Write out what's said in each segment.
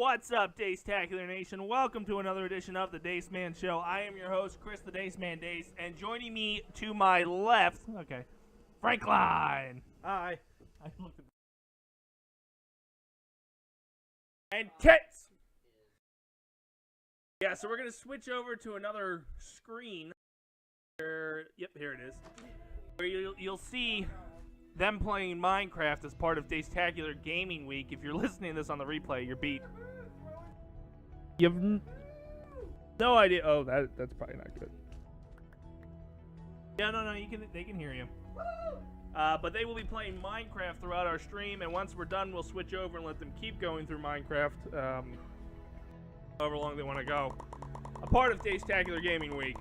What's up, Dacetacular Nation? Welcome to another edition of the Dace Man Show. I am your host, Chris the Dace Man Dace, and joining me to my left, Franklin. Hi. And Tits. Yeah, so we're going to switch over to another screen. Yep, here it is. Where you'll see them playing Minecraft as part of Dacetacular Gaming Week. If you're listening to this on the replay, you're beat. You have no idea. Oh, that's probably not good. Yeah, no, they can hear you. But they will be playing Minecraft throughout our stream, and once we're done, we'll switch over and let them keep going through Minecraft, however long they want to go. A part of Dacetacular Gaming Week.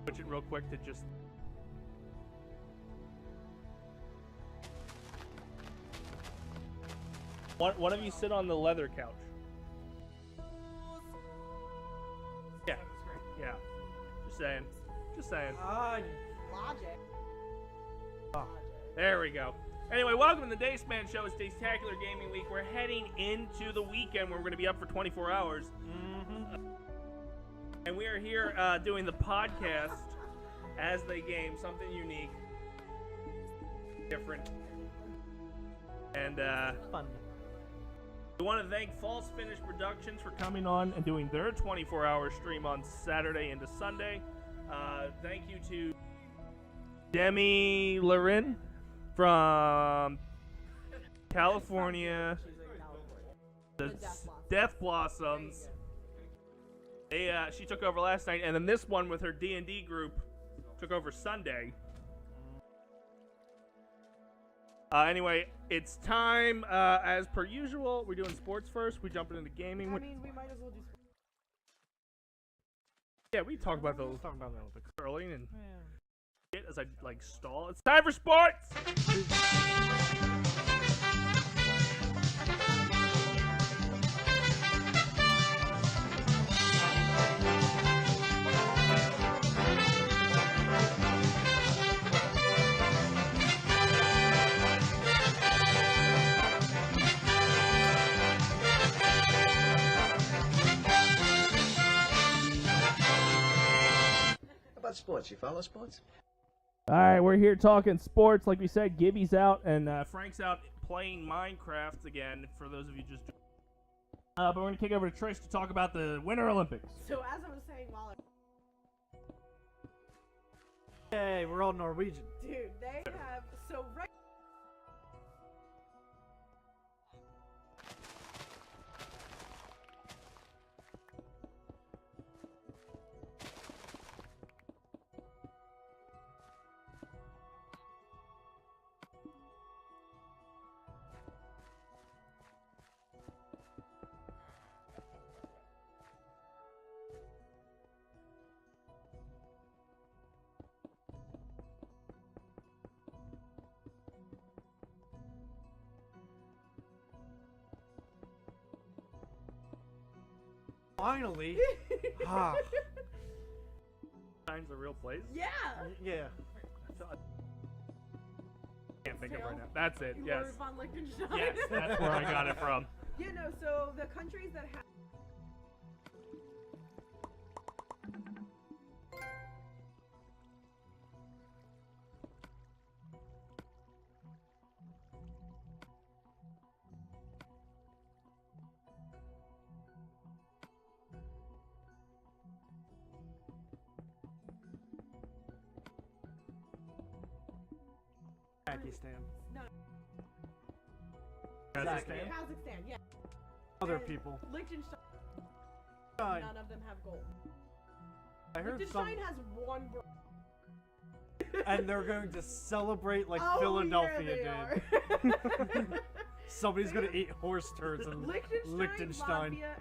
Switch it real quick to just... One of you sit on the leather couch. Yeah. Yeah. Just saying. Logic. Oh, there we go. Anyway, welcome to the Dace Man Show. It's Dacetacular Gaming Week. We're heading into the weekend where we're going to be up for 24 hours. And we are here doing the podcast as they game, something unique, different, and fun. We want to thank False Finish Productions for coming on and doing their 24-hour stream on Saturday into Sunday. Thank you to Demi Larin from California, the Death Blossoms. She took over last night, and then this one with her D&D group took over Sunday. Anyway, it's time, as per usual. We're doing sports first. We jumping into gaming. I mean, we might as well do sports. Yeah, we talk about the Olympics early and shit as I stall. It's time for sports. Sports, you follow sports? Alright, we're here talking sports. Like we said, Gibby's out and Frank's out playing Minecraft again, for those of you just... but we're going to kick over to Trish to talk about the Winter Olympics. So as I was saying Hey, we're all Norwegian. Dude, they have... So right... Finally. Time's a real place? Yeah! Yeah. Can't think of it right now. That's it, yes. Von Liechtenstein. Yes, that's where I got it from. You know, so the countries that have... Pakistan. No. Kazakhstan? Kazakhstan, yeah. Other And people. Liechtenstein, Fine. none of them have gold. I heard some, Liechtenstein has one and they're going to celebrate like oh, Philadelphia yeah, did. Somebody's gonna eat horse turds in Liechtenstein, Liechtenstein. Latvia,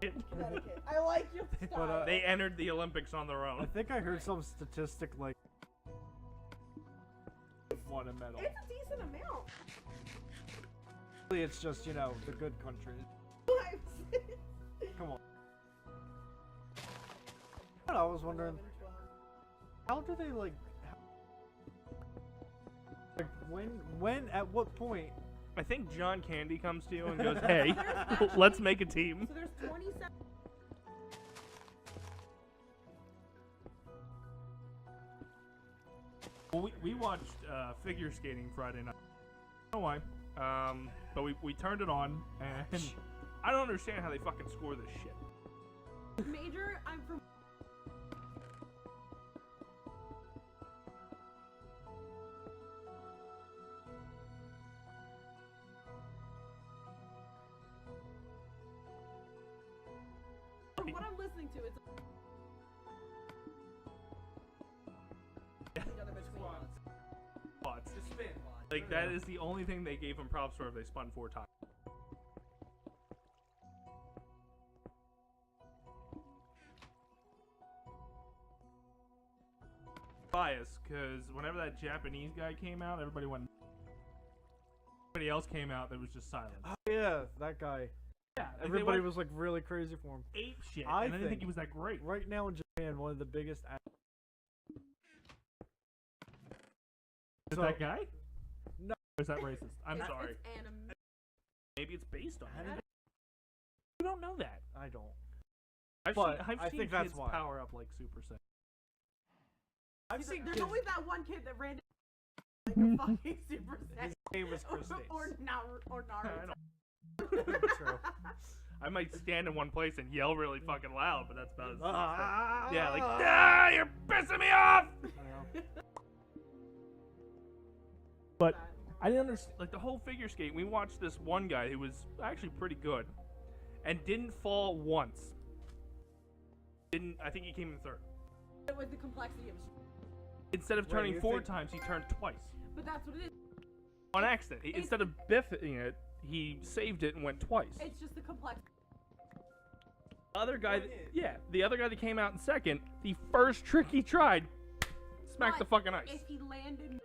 and Connecticut. I like your style. But, They entered the Olympics on their I own. think I heard some statistic like won a medal. It's a decent amount. Really, it's just, you know, the good countries. Come on. I what I was wondering? How do they like when at what point? I think John Candy comes to you and goes, "Hey, let's make a team." So there's 27. Well, we watched figure skating Friday night. I don't know why, but we turned it on, and I don't understand how they fucking score this shit. Major, I'm from. From what I'm listening to, it's. Bots. Like, that is the only thing they gave him props for if they spun 4 times. Bias, because whenever that Japanese guy came out, everybody went. Everybody else came out, there was just silence. Oh yeah, that guy. Yeah, like Everybody was like really crazy for him. Ape shit. I And I didn't think he was that great. Right now in Japan, one of the biggest. Is that guy? No. Or is that racist? I'm sorry. It's anime. Maybe it's based on Anime? it. You don't know that. I don't. I've But seen I think that's kids why. power up like Super Saiyan. I've seen There's kids. always that one kid that ran like a fucking Super Saiyan. His name was Chris Dace. or Naruto. True. I might stand in one place and yell really fucking loud, but that's about as Ah. yeah, like, ah, you're pissing me off! Yeah. But I didn't understand, like, the whole figure skate, we watched this one guy who was actually pretty good and didn't fall once. I think he came in third. It was the complexity of. Instead of Wait, turning you 4 think- times, he turned twice. But that's what it is. On accident. Instead of biffing it, he saved it and went twice. It's just the complexity. The other guy, the other guy that came out in second, the first trick he tried, smacked the But fucking ice. If he landed.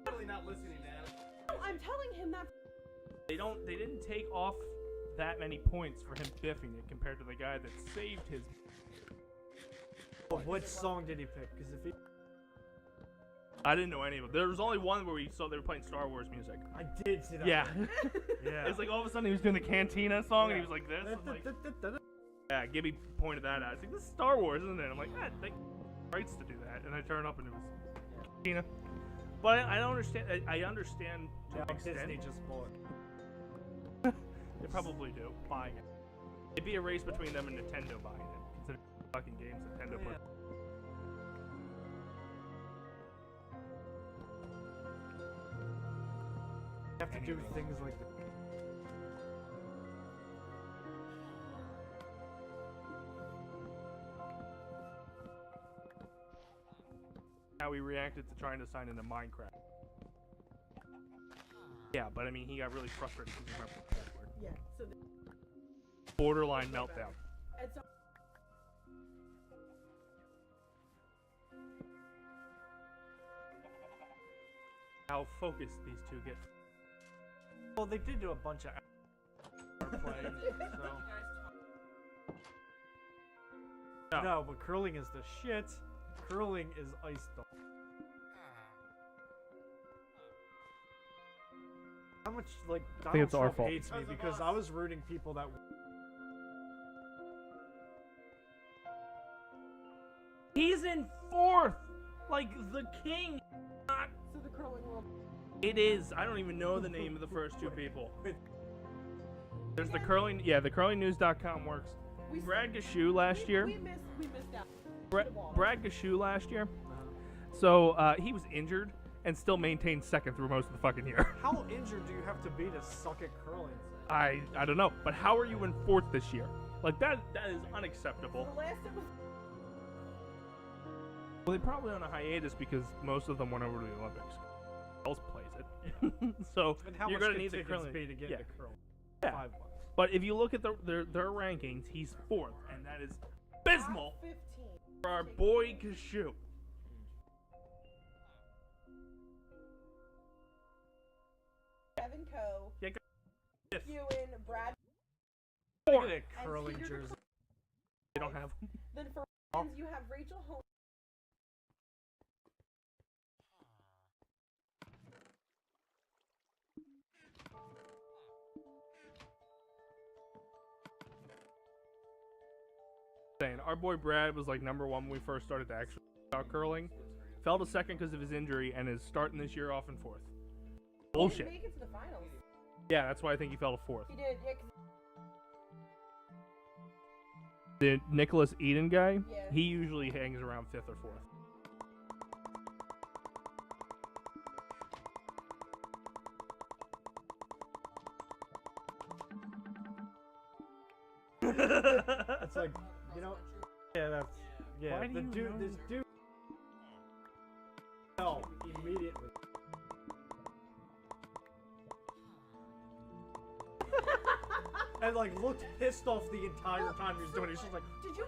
Totally not listening, man. No, I'm telling him that. They didn't take off that many points for him biffing it compared to the guy that saved his. But what song did he pick? Because if he, I didn't know any of them. There was only one where we saw they were playing Star Wars music. I did see that. Yeah. Yeah. It's like all of a sudden he was doing the Cantina song and he was like this. I'm like, yeah, Gibby pointed that out. It's like, this is Star Wars, isn't it? I'm like, they rights to do that. And I turned up and it was Cantina. But I don't understand. I understand to Yeah, an extent. Disney just bought. They probably do. Buying it. It'd be a race between them and Nintendo buying it. Considering the fucking games Nintendo put. You have to do things like that. How he reacted to trying to sign into Minecraft. Yeah, but I mean, he got really frustrated because he remembered the password. Yeah. So. Borderline meltdown. And so. How focused these two get. Well, they did do a bunch of playing, so. No. No, but curling is the shit. Curling is ice dog. How much like Donald it's our Trump fault. hates me because I was rooting people that. He's in 4th, like the king. So the curling world. It is. I don't even know the name of the first 2 people. There's the curling. Yeah, the curlingnews.com works. We Brad Gashu last year. We missed out. Brad Gashu last year. So he was injured and still maintained 2nd through most of the fucking year. How injured do you have to be to suck at curling? I don't know, but how are you in 4th this year? Like that is unacceptable. The last it was. Well, they probably on a hiatus because most of them went over to the Olympics. Who else plays it? So And how you're much gonna could need the tickets curling. be to get Yeah. the curl? Yeah. $5. But if you look at their rankings, he's 4th, and that is abysmal 15. for our boy Gashu. Kevin Coe. Yeah, Ewan, Brad. Look at it, And curling Peter jersey. They don't have them. Then for women's, you have Rachel Holmes. Our boy Brad was like #1 when we first started to actually about curling. Fell to second because of his injury and is starting this year off in 4th. He Bullshit. didn't make it to the finals. Yeah, that's why I think he fell to 4th. He did, yeah. 'Cause The Nicholas Eden guy, Yeah. he usually hangs around 5th or 4th. It's like, you know, yeah, that's, yeah, Why do the you dude, know this that? dude, no, immediately. And like looked pissed off the entire time he was doing it. He's just like, Did you?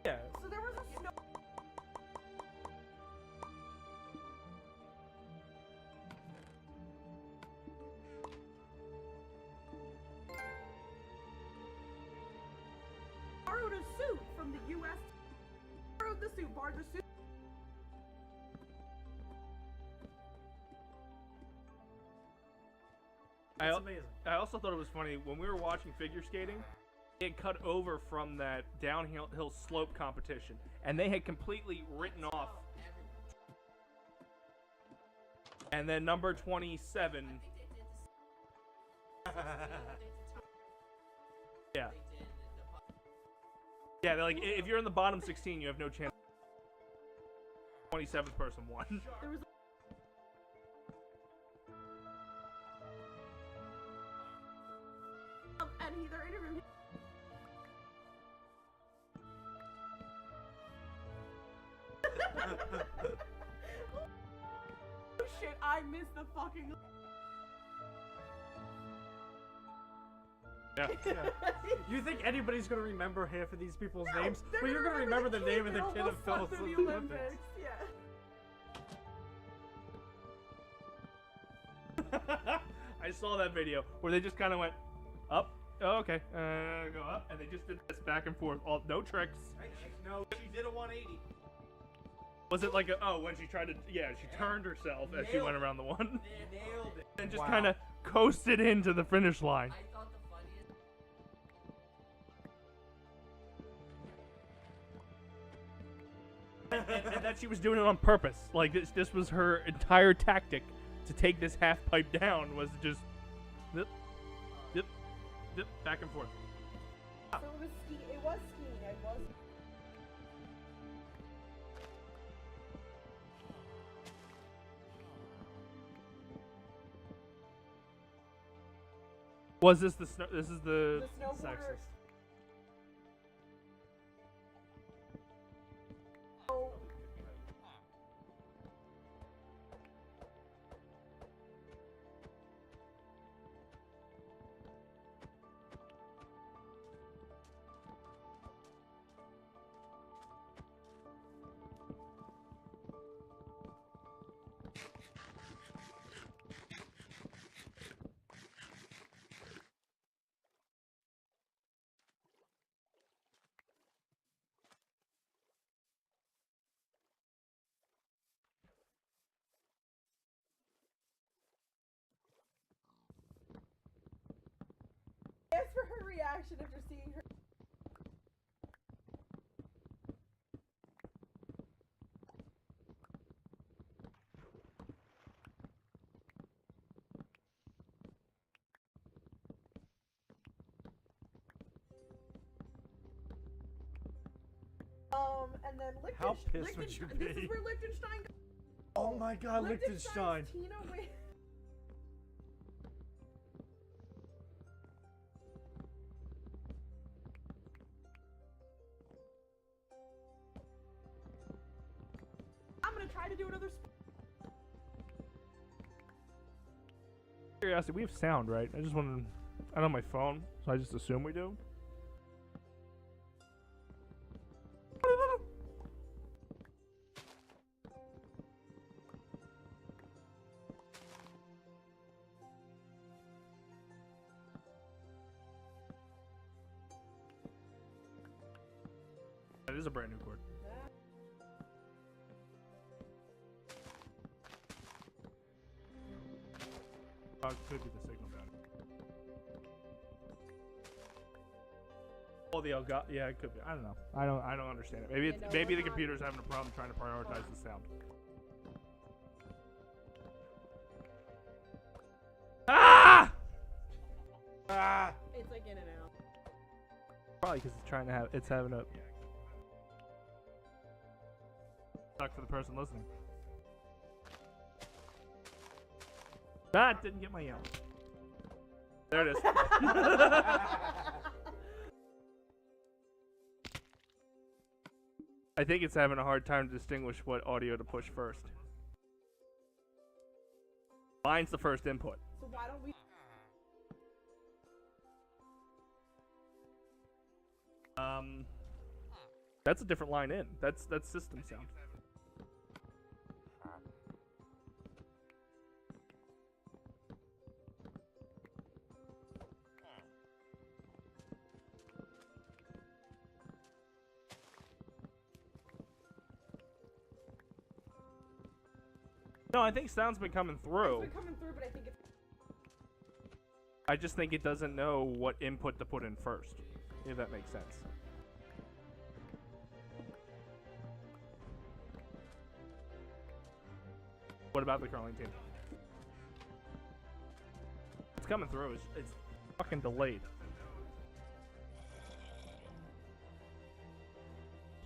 yeah. So there was a snow. Borrowed a suit from the U.S. Borrowed the suit. Borrowed the suit. It's amazing. I also thought it was funny when we were watching figure skating. It cut over from that downhill slope competition, and they had completely written off. And then number 27. Yeah. Yeah, they're like, if you're in the bottom 16, you have no chance. 27th person won. There was. And they're interviewing him. Oh shit, I missed the fucking. Yeah. You think anybody's gonna remember half of these people's No, names? they're But you're gonna remember the name of the kid that almost fell won to the the Olympics. Olympics. Yeah. I saw that video where they just kind of went up. Oh, okay. Go up, and they just did this back and forth. All no tricks. No, she did a 180. Was it like when she tried to? Yeah, she turned herself as she went around the one, Nailed it. and just Wow. kind of coasted into the finish line. I thought the funniest. And that she was doing it on purpose. Like this was her entire tactic to take this half pipe down. Was just dip, dip, dip, back and forth. So it was ski. It was skiing. It was. Was this the snow? This is The the snowboarder. sexist. Oh, as for her reaction after seeing her. And then Liechtenstein. How pissed would you This be? is where Liechtenstein. Oh my God, Liechtenstein. Tina wins. I'm gonna try to do another. Curiosity, we have sound, right? I just want to. I don't have my phone, so I just assume we do. That is a brand new cord. Oh, it could be the signal down. Oh, the Elgato. Yeah, it could be. I don't know. I don't understand it. Maybe it's, maybe the computer's having a problem trying to prioritize the sound. Ah! Ah! It's like in and out. Probably because it's having a. Suck for the person listening. That didn't get my yell. There it is. I think it's having a hard time to distinguish what audio to push first. Mine's the first input. So why don't we? That's a different line in. That's system sound. No, I think sound's been coming through. It's been coming through, but I think it's. I just think it doesn't know what input to put in first, if that makes sense. What about the curling team? It's coming through. It's fucking delayed.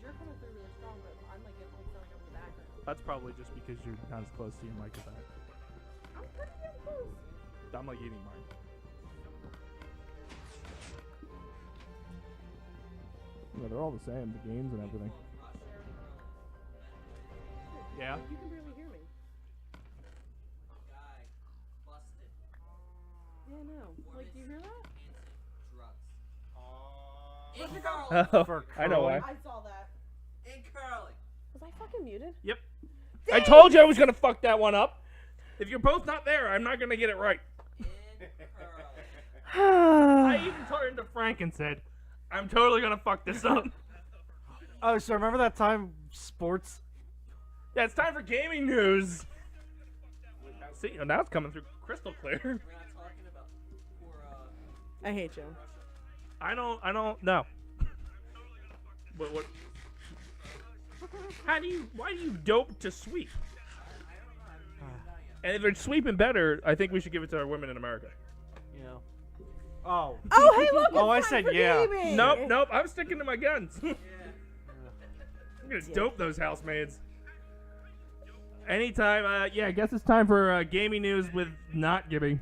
You're coming through really strong, but I'm like getting like something over the background. That's probably just because you're not as close to your mic as I am. I'm pretty damn close. I'm like eating mine. Yeah, they're all the same, the games and everything. Yeah? You can barely hear me. Yeah, no. Like, do you hear that? Oh, I know why. I saw that. In curling. Was I fucking muted? Yep. I told you I was gonna fuck that one up. If you're both not there, I'm not gonna get it right. I even turned to Frank and said, I'm totally gonna fuck this up. Oh, so remember that time sports? Yeah, it's time for gaming news. See, now it's coming through crystal clear. We're not talking about poor, I hate you. I don't know. What? Why do you dope to sweep? And if it's sweeping better, I think we should give it to our women in America. You know. Oh. Oh, hey, look! Oh, I it's said time for yeah. gaming. Nope, I'm sticking to my guns. I'm gonna dope those housemaids. Anytime, yeah, I guess it's time for gaming news with not Gibby.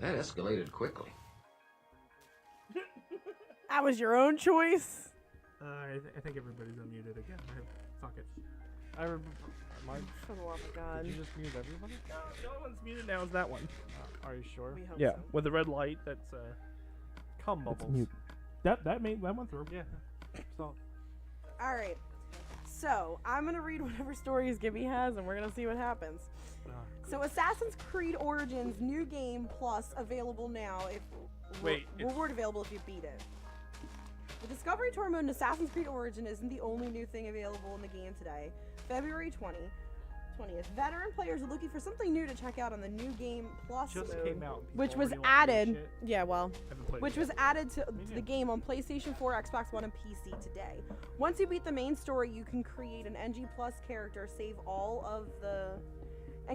That escalated quickly. That was your own choice. I think everybody's unmuted again. Fuck it. I remember. For the love of God. Did you just mute everybody? No, the only one's muted now is that one. Are you sure? We hope Yeah, so. with the red light, that's Cum that's bubbles. mute. That went through. Yeah. So. All right. So I'm gonna read whatever stories Gibby has, and we're gonna see what happens. So Assassin's Creed Origins new game plus available now. Reward available if you beat it. The Discovery Tour mode in Assassin's Creed Origin isn't the only new thing available in the game today. February 20th. Veteran players are looking for something new to check out on the new game plus Just mode, came out. which was People already added. like this shit. Yeah, well, Haven't played which it was yet. added to Me the too. game on PlayStation 4, Xbox One, and PC today. Once you beat the main story, you can create an NG Plus character,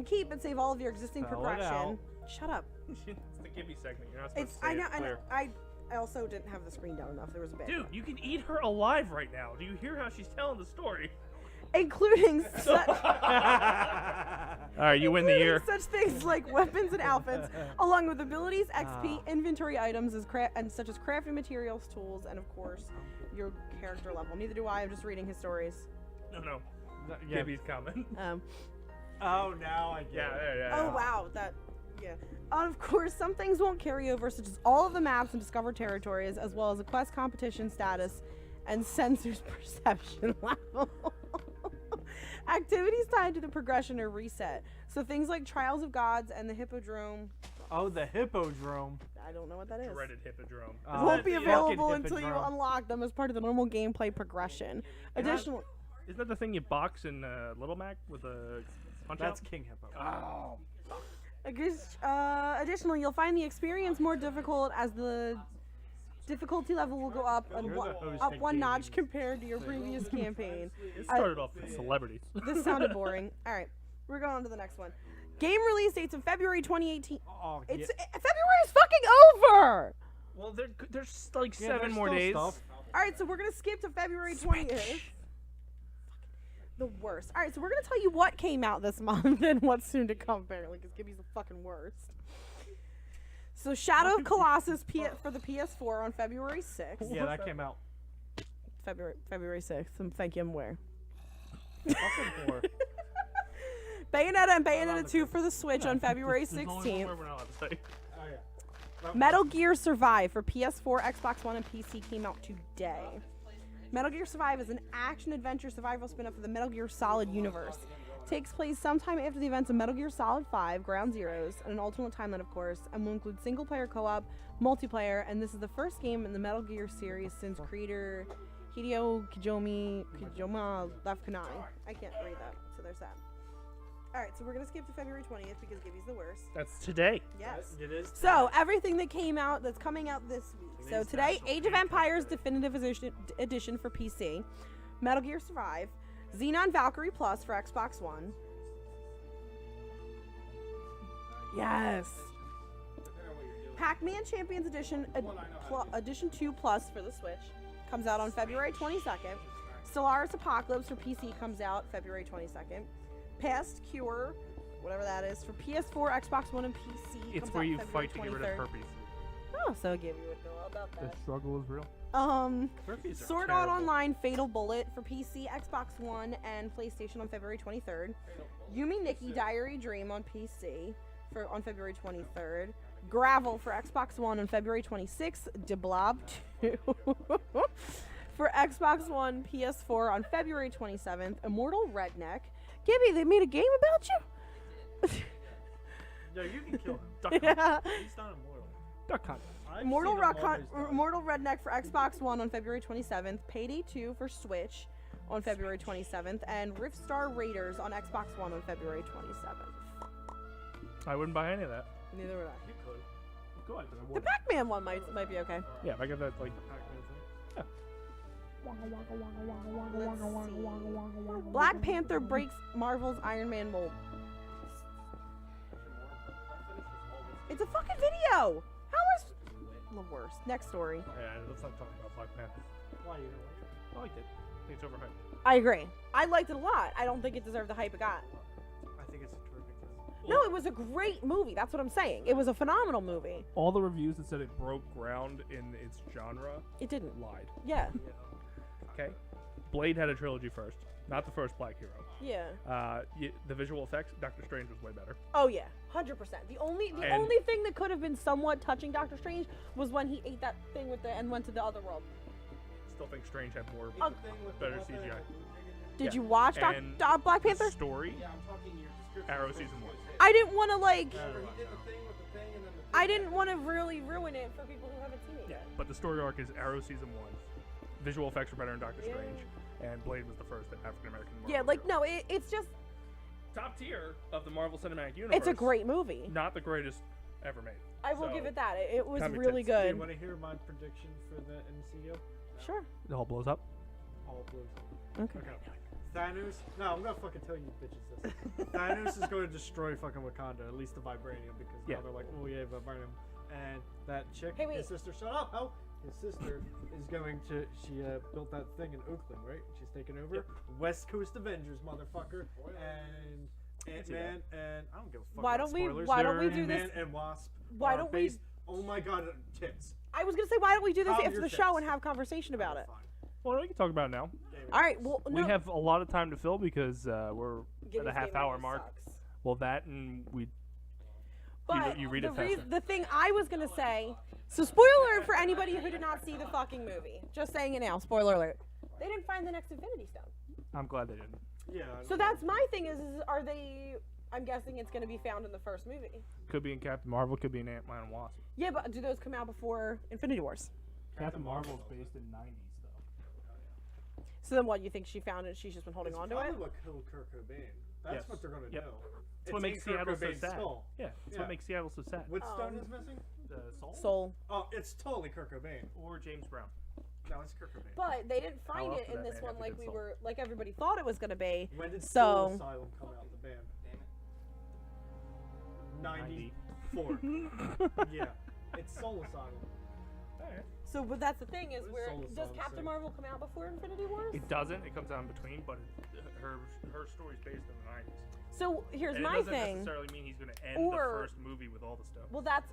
keep and save all of your existing Spell it progression. out. Shut up. It's the Gibby segment. You're not supposed It's to say I know, it I know. clear. I also didn't have the screen down enough. There was a bit. Dude, you can eat her alive right now. Do you hear how she's telling the story? Including All right, you win the year. Such things like weapons and outfits, along with abilities, XP, inventory items, such as crafting materials, tools, and of course, your character level. Neither do I. I'm just reading his stories. No. Yeah. Gibby's coming. Oh, now I get it. Yeah. Oh wow, yeah. Of course, some things won't carry over, such as all of the maps and discovered territories, as well as a quest competition status and sensors perception level. Activities tied to the progression are reset. So things like Trials of Gods and the Hippodrome. Oh, the Hippodrome. I don't know what that is. Dreaded Hippodrome. Won't be Fucking available until you Hippodrome. unlock them as part of the normal gameplay progression. Additional. Isn't that the thing you box in Little Mac with a punch That's out? King Hippo. Oh. Additionally, you'll find the experience more difficult as the difficulty level will go up You're the host up of one notch gaming. compared to your previous campaign. It started off with celebrities. This sounded boring. All right, we're going on to the next one. Game release dates of February 2018. Oh, It's yeah. February is fucking over. Well, there's like Yeah, 7 there's more still days. stuff. All right, so we're gonna skip to February 20th. The worst. All right, so we're gonna tell you what came out this month and what's soon to come, apparently, because Gibby's the fucking worst. So Shadow of Colossus for the PS4 on February 6th. Yeah, that came out. February 6th. Thank you, I'm aware. Fucking poor. Bayonetta and Bayonetta 2 for the Switch on February 16th. We're not allowed to say. Oh, yeah. Metal Gear Survive for PS4, Xbox One, and PC came out today. Metal Gear Survive is an action-adventure survival spin-off of the Metal Gear Solid universe. Takes place sometime after the events of Metal Gear Solid 5, Ground Zeroes, and an alternate timeline, of course, and will include single-player co-op, multiplayer, and this is the first game in the Metal Gear series since creator Hideo Kojima left Konami. I can't read that, so there's that. Alright, so we're going to skip to February 20th because Gibby's the worst. That's today. Yes. It is. So, everything that came out, that's coming out this week. So, is today, National Age of Empires Definitive Edition for PC, Metal Gear Survive, Xenon Valkyrie Plus for Xbox One. Yes. Pac-Man Champions Edition, Edition 2 Plus for the Switch, comes out on February 22nd. Stellaris Apocalypse for PC comes out February 22nd. Past Cure, whatever that is, for PS4, Xbox One, and PC. It's comes where out you February fight to get rid of 23rd. herpes. Oh, so give you would know all about The that. struggle is real. Herpes are Sword Art terrible. Online Fatal Bullet for PC, Xbox One, and PlayStation on February 23rd. Yumi Nikki Diary Dream on PC on February 23rd. Gravel for Xbox One on February 26th. De Blob 2 for Xbox One, PS4 on February 27th. Immortal Redneck. Gibby, they made a game about you? No, you can kill him. Duck Hunt. Yeah. He's not immortal. Duck Hunt. I've Immortal seen him always die. Immortal Redneck for Xbox One on February 27th, Payday 2 for Switch on February 27th, and Riftstar Raiders on Xbox One on February 27th. I wouldn't buy any of that. Neither would I. You could. Go ahead. The Pac-Man one might be okay. Yeah, if I get that, like, Let's see. Black Panther breaks Marvel's Iron Man mold. It's a fucking video! How is the worst? Next story. yeah, let's not talk about Black Panther. Why you don't like it? I liked it. I think it's overhyped. I agree. I liked it a lot. I don't think it deserved the hype it got. I think it's a terrific film. No, it was a great movie. That's what I'm saying. It was a phenomenal movie. All the reviews that said it broke ground in its genre It didn't. lied. Yeah. Okay? Blade had a trilogy first, not the first Black Hero. Yeah. The visual effects, Doctor Strange was way better. Oh yeah, 100%. The only And- thing that could have been somewhat touching Doctor Strange was when he ate that thing with and went to the other world. Still think Strange had more Oh. better CGI. Did Yeah. you watch And Black the Panther? story, Arrow season 1. I didn't want to like. No. I didn't want to really ruin it for people who haven't seen it Yeah, yet. but the story arc is Arrow season 1. Visual effects were better in Doctor Strange, and Blade was the first African American. Yeah, like no, it's just top tier of the Marvel Cinematic Universe. it's a great movie. Not the greatest ever made. I will So, give it that. It was comic really tits. Do you good. want to hear my prediction for the MCU? Sure. It all blows up. All blues. Okay. Thanos? No, I'm gonna fucking tell you bitches this. Thanos is going to destroy fucking Wakanda, at least the vibranium, because Yeah. now they're like, oh yeah, vibranium. And that chick, Hey, wait. his sister, shut up, how? His sister is going to, she built that thing in Oakland, right? She's taking over. Yep. West Coast Avengers, motherfucker. And Ant-Man and I don't give a fuck. Why about don't we- spoilers. why don't we Ant-Man do this- and Wasp. Why are don't we- based, Oh my god, tits. I was gonna say, why don't we do this Calm after your the show tits. and have conversation about it? Fine. Well, we can talk about it now. All right. Well, We no, have a lot of time to fill because we're at Gimmy's a half game hour really mark. sucks. Well, that and we. But you read the, it faster. the thing I was gonna say, so spoiler alert for anybody who did not see the fucking movie. Just saying it now. Spoiler alert. They didn't find the next Infinity Stone. I'm glad they didn't. Yeah. So that's my thing is are they? I'm guessing it's gonna be found in the first movie. Could be in Captain Marvel. Could be in Ant-Man and Wasp. Yeah, but do those come out before Infinity Wars? Captain Marvel is based in '90s though. So then, what you think she found it? She's just been holding on to it. Probably what killed Kurt Cobain. That's Yes. what they're gonna Yep. do. That's what makes Seattle so sad. Skull. Yeah, that's Yeah. what makes Seattle so sad. What stone is missing? The soul? Soul. Oh, it's totally Kurt Cobain. Or James Brown. No, it's Kurt Cobain. But they didn't find How it often in that this man one have a like good we soul? were, like everybody thought it was gonna be. When did So- Soul Asylum come out? The band. Damn it. 94. Yeah, it's Soul Asylum. Alright. So, but that's the thing is, What is where Soul does Asylum Captain say? Marvel come out before Infinity Wars? It doesn't. It comes out in between, but her story's based in the '90s. So here's And my it doesn't thing. necessarily mean he's going to end Or- the first movie with all the stuff.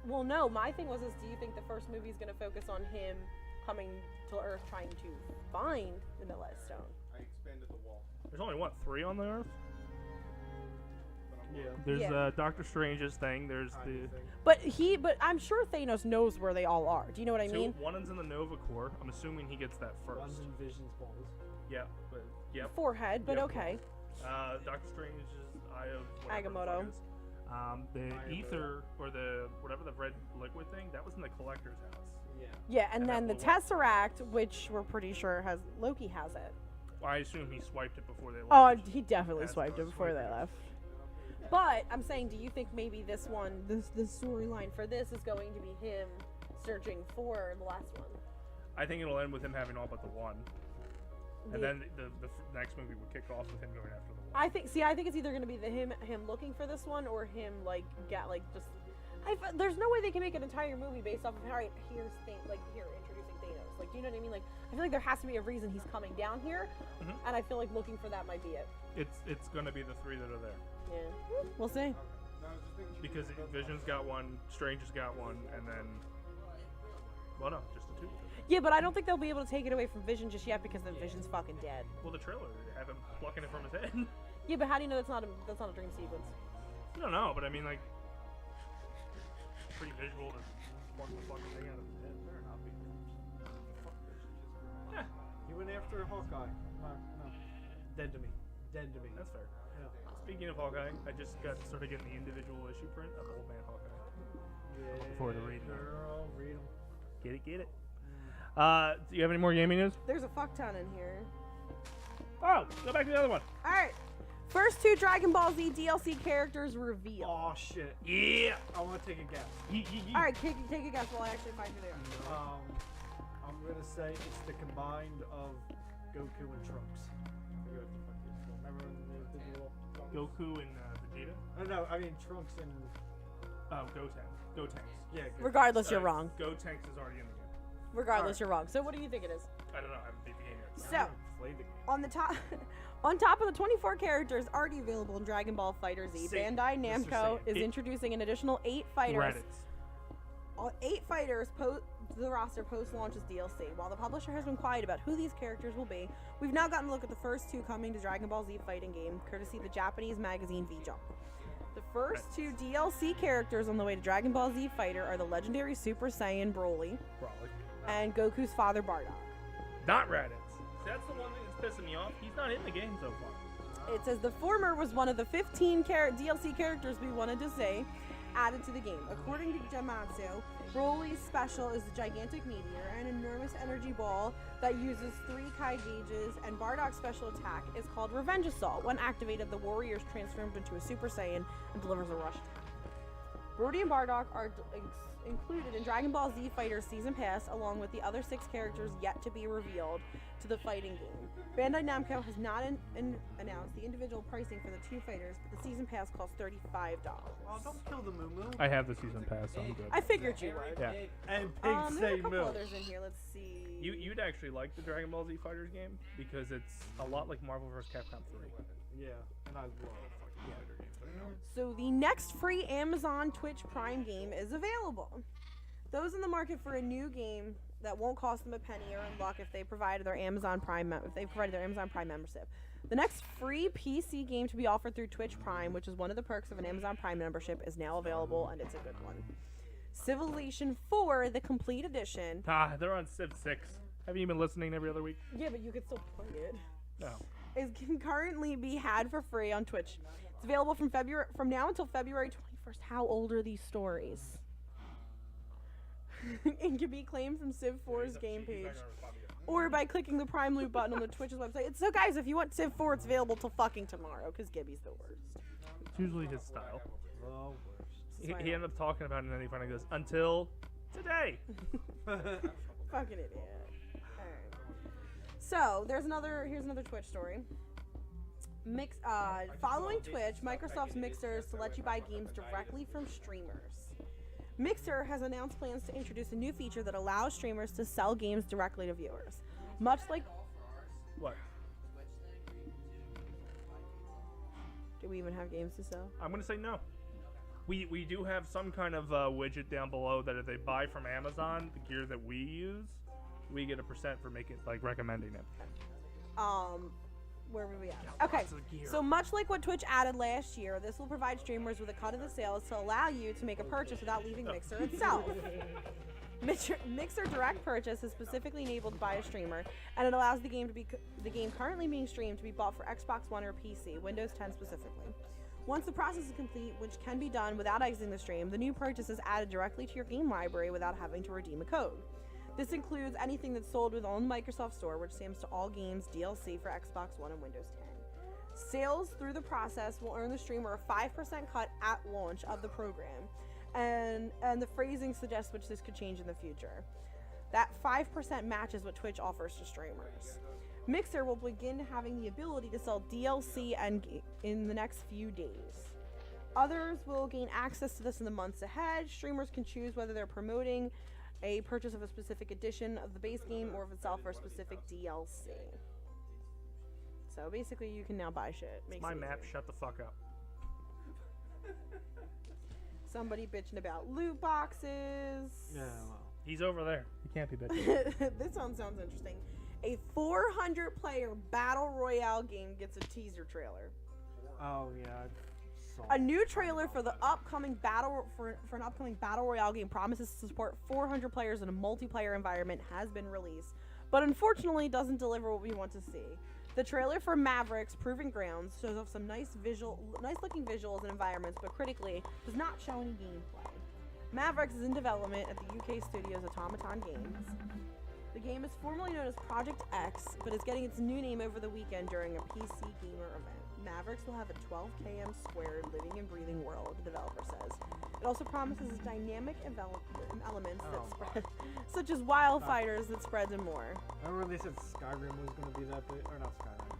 Well, no. My thing was, do you think the first movie is gonna focus on him coming to Earth trying to find the Midnight Stone? I expanded the wall. There's only what 3 on the Earth. Yeah. There's Yeah. Doctor Strange's thing. There's Kind the of thing. But I'm sure Thanos knows where they all are. Do you know what I mean? one is in the Nova Corps. I'm assuming he gets that first. One's in Vision's balls. Yeah, but yep. Forehead, but Yep. okay. Doctor Strange's Eye of whatever Agamotto. the fuck it is. The Agamotto. ether or the whatever the red liquid thing that was in the collector's house. Yeah. Yeah, and And then the that blew up. Tesseract, which we're pretty sure has Loki has it. Well, I assume he swiped it before they Oh, left. he definitely That's swiped it gross. before they left. But I'm saying, do you think maybe this one, this storyline for this is going to be him searching for the last one? I think it'll end with him having all but the one, and The- then the next movie would kick off with him going after the one. I think it's either going to be him looking for this one or him just. There's no way they can make an entire movie based off of here's introducing Thanos. Like, do you know what I mean? Like, I feel like there has to be a reason he's coming down here, Mhm. and I feel like looking for that might be it. It's gonna be the 3 that are there Yeah, we'll see. No, I was just thinking. because Vision's got one, Strange has got one, and then well no, just the 2. Yeah, but I don't think they'll be able to take it away from Vision just yet because then Vision's fucking dead. Well, the trailer they have him plucking it from his head. Yeah, but how do you know that's not a dream sequence? I don't know, but I mean like pretty visual to pluck the fucking thing out of his head. Better not be. Yeah. He went after Hawkeye. No. Dead to me. Dead to me. That's fair. Yeah. Speaking of Hawkeye, I just started getting the individual issue print of Old Man Hawkeye. Yeah. Forward to reading it. Girl, read 'em. Get it. Do you have any more gaming news? There's a fuck ton in here. Oh, go back to the other one. All right. First 2 Dragon Ball Z DLC characters revealed. Oh shit. Yeah. I want to take a guess. All right, take a guess while I actually find it there. I'm gonna say it's the combined of Goku and Trunks. I forget what the fuck it's called. Remember when they did the little Goku and Vegeta. Oh no, I mean Trunks and Oh, Gotenks. yeah. Goku. Regardless, you're wrong. Gotenks is already in the game. Regardless, you're wrong. So what do you think it is? I don't know. I haven't beat the game yet. I So, haven't played the game. on the top, on top of the 24 characters already available in Dragon Ball FighterZ, Satan. Bandai Mr. Namco Satan. is introducing an additional 8 fighters. Reddits. 8 fighters to the roster post-launch as DLC. While the publisher has been quiet about who these characters will be, we've now gotten a look at the first 2 coming to Dragon Ball Z fighting game, courtesy the Japanese magazine V-Jump. The first 2 DLC characters on the way to Dragon Ball Z Fighter are the legendary Super Saiyan Broly Probably. and Goku's father Bardock. Not Reddits. That's the one thing that's pissing me off. He's not in the game so far. It says the former was one of the 15 DLC characters we wanted to see added to the game. According to Jamatsu, Broly's special is a gigantic meteor, an enormous energy ball that uses 3 Kai gauges, and Bardock's special attack is called Revenge Assault. When activated, the warrior is transformed into a Super Saiyan and delivers a rush attack. Brody and Bardock are included in Dragon Ball Z Fighter Season Pass, along with the other 6 characters yet to be revealed to the fighting game. Bandai Namco has not announced the individual pricing for the 2 fighters, but the Season Pass costs $35. Oh, don't kill the Moo Moo. I have the season pass, so I'm good. I figured you would. Yeah. And There's pigs a say couple moo. others in here. Let's see. You'd actually like the Dragon Ball Z Fighters game because it's a lot like Marvel vs. Capcom 3. Yeah, and I love fucking fighter games right now. So the next free Amazon Twitch Prime game is available. Those in the market for a new game that won't cost them a penny are in luck if they provided their Amazon Prime membership. The next free PC game to be offered through Twitch Prime, which is one of the perks of an Amazon Prime membership, is now available, and it's a good one. Civilization 4, the complete edition. They're on Civ 6. Haven't you been listening every other week? Yeah, but you could still play it. No. Can currently be had for free on Twitch. It's available from now until February 21st. How old are these stories? It can be claimed from Civ 4's game page, or by clicking the Prime Loot button on the Twitch's website. So guys, if you want Civ 4, it's available till fucking tomorrow, because Gibby's the worst. It's usually his style. The worst. He ended up talking about it, and then he finally goes, until today. Fucking idiot. Alright. So, here's another Twitch story. Following Twitch, Microsoft's Mixer is to let you buy games directly from streamers. Mixer has announced plans to introduce a new feature that allows streamers to sell games directly to viewers. Much like... What? Do we even have games to sell? I'm going to say no. We do have some kind of widget down below that if they buy from Amazon, the gear that we use, we get a % for making, like, recommending it. Where were we at? Okay, so much like what Twitch added last year, this will provide streamers with a cut of the sales to allow you to make a purchase without leaving Mixer itself. Mixer Direct Purchase is specifically enabled by a streamer, and it allows the game currently being streamed to be bought for Xbox One or PC, Windows 10 specifically. Once the process is complete, which can be done without exiting the stream, the new purchase is added directly to your game library without having to redeem a code. This includes anything that's sold within the Microsoft Store, which stands to all games DLC for Xbox One and Windows 10. Sales through the process will earn the streamer a 5% cut at launch of the program, and the phrasing suggests which this could change in the future. That 5% matches what Twitch offers to streamers. Mixer will begin having the ability to sell DLC in the next few days. Others will gain access to this in the months ahead. Streamers can choose whether they're promoting a purchase of a specific edition of the base game or of itself for a specific DLC. So basically, you can now buy shit. Makes My it map, easier. shut the fuck up. Somebody bitching about loot boxes. Yeah, well. He's over there. He can't be bitching. This one sounds interesting. A 400-player battle royale game gets a teaser trailer. Oh yeah. A new trailer for the upcoming an upcoming battle royale game promises to support 400 players in a multiplayer environment has been released, but unfortunately doesn't deliver what we want to see. The trailer for Mavericks Proving Grounds shows off some nice looking visuals and environments, but critically does not show any gameplay. Mavericks is in development at the UK studio's Automaton Games. The game is formerly known as Project X, but is getting its new name over the weekend during a PC Gamer event. Mavericks will have a 12 km squared living and breathing world, the developer says. It also promises dynamic elements that spread, such as wildfires that spread and more. Remember when they said Skyrim was going to be that big? Or not Skyrim.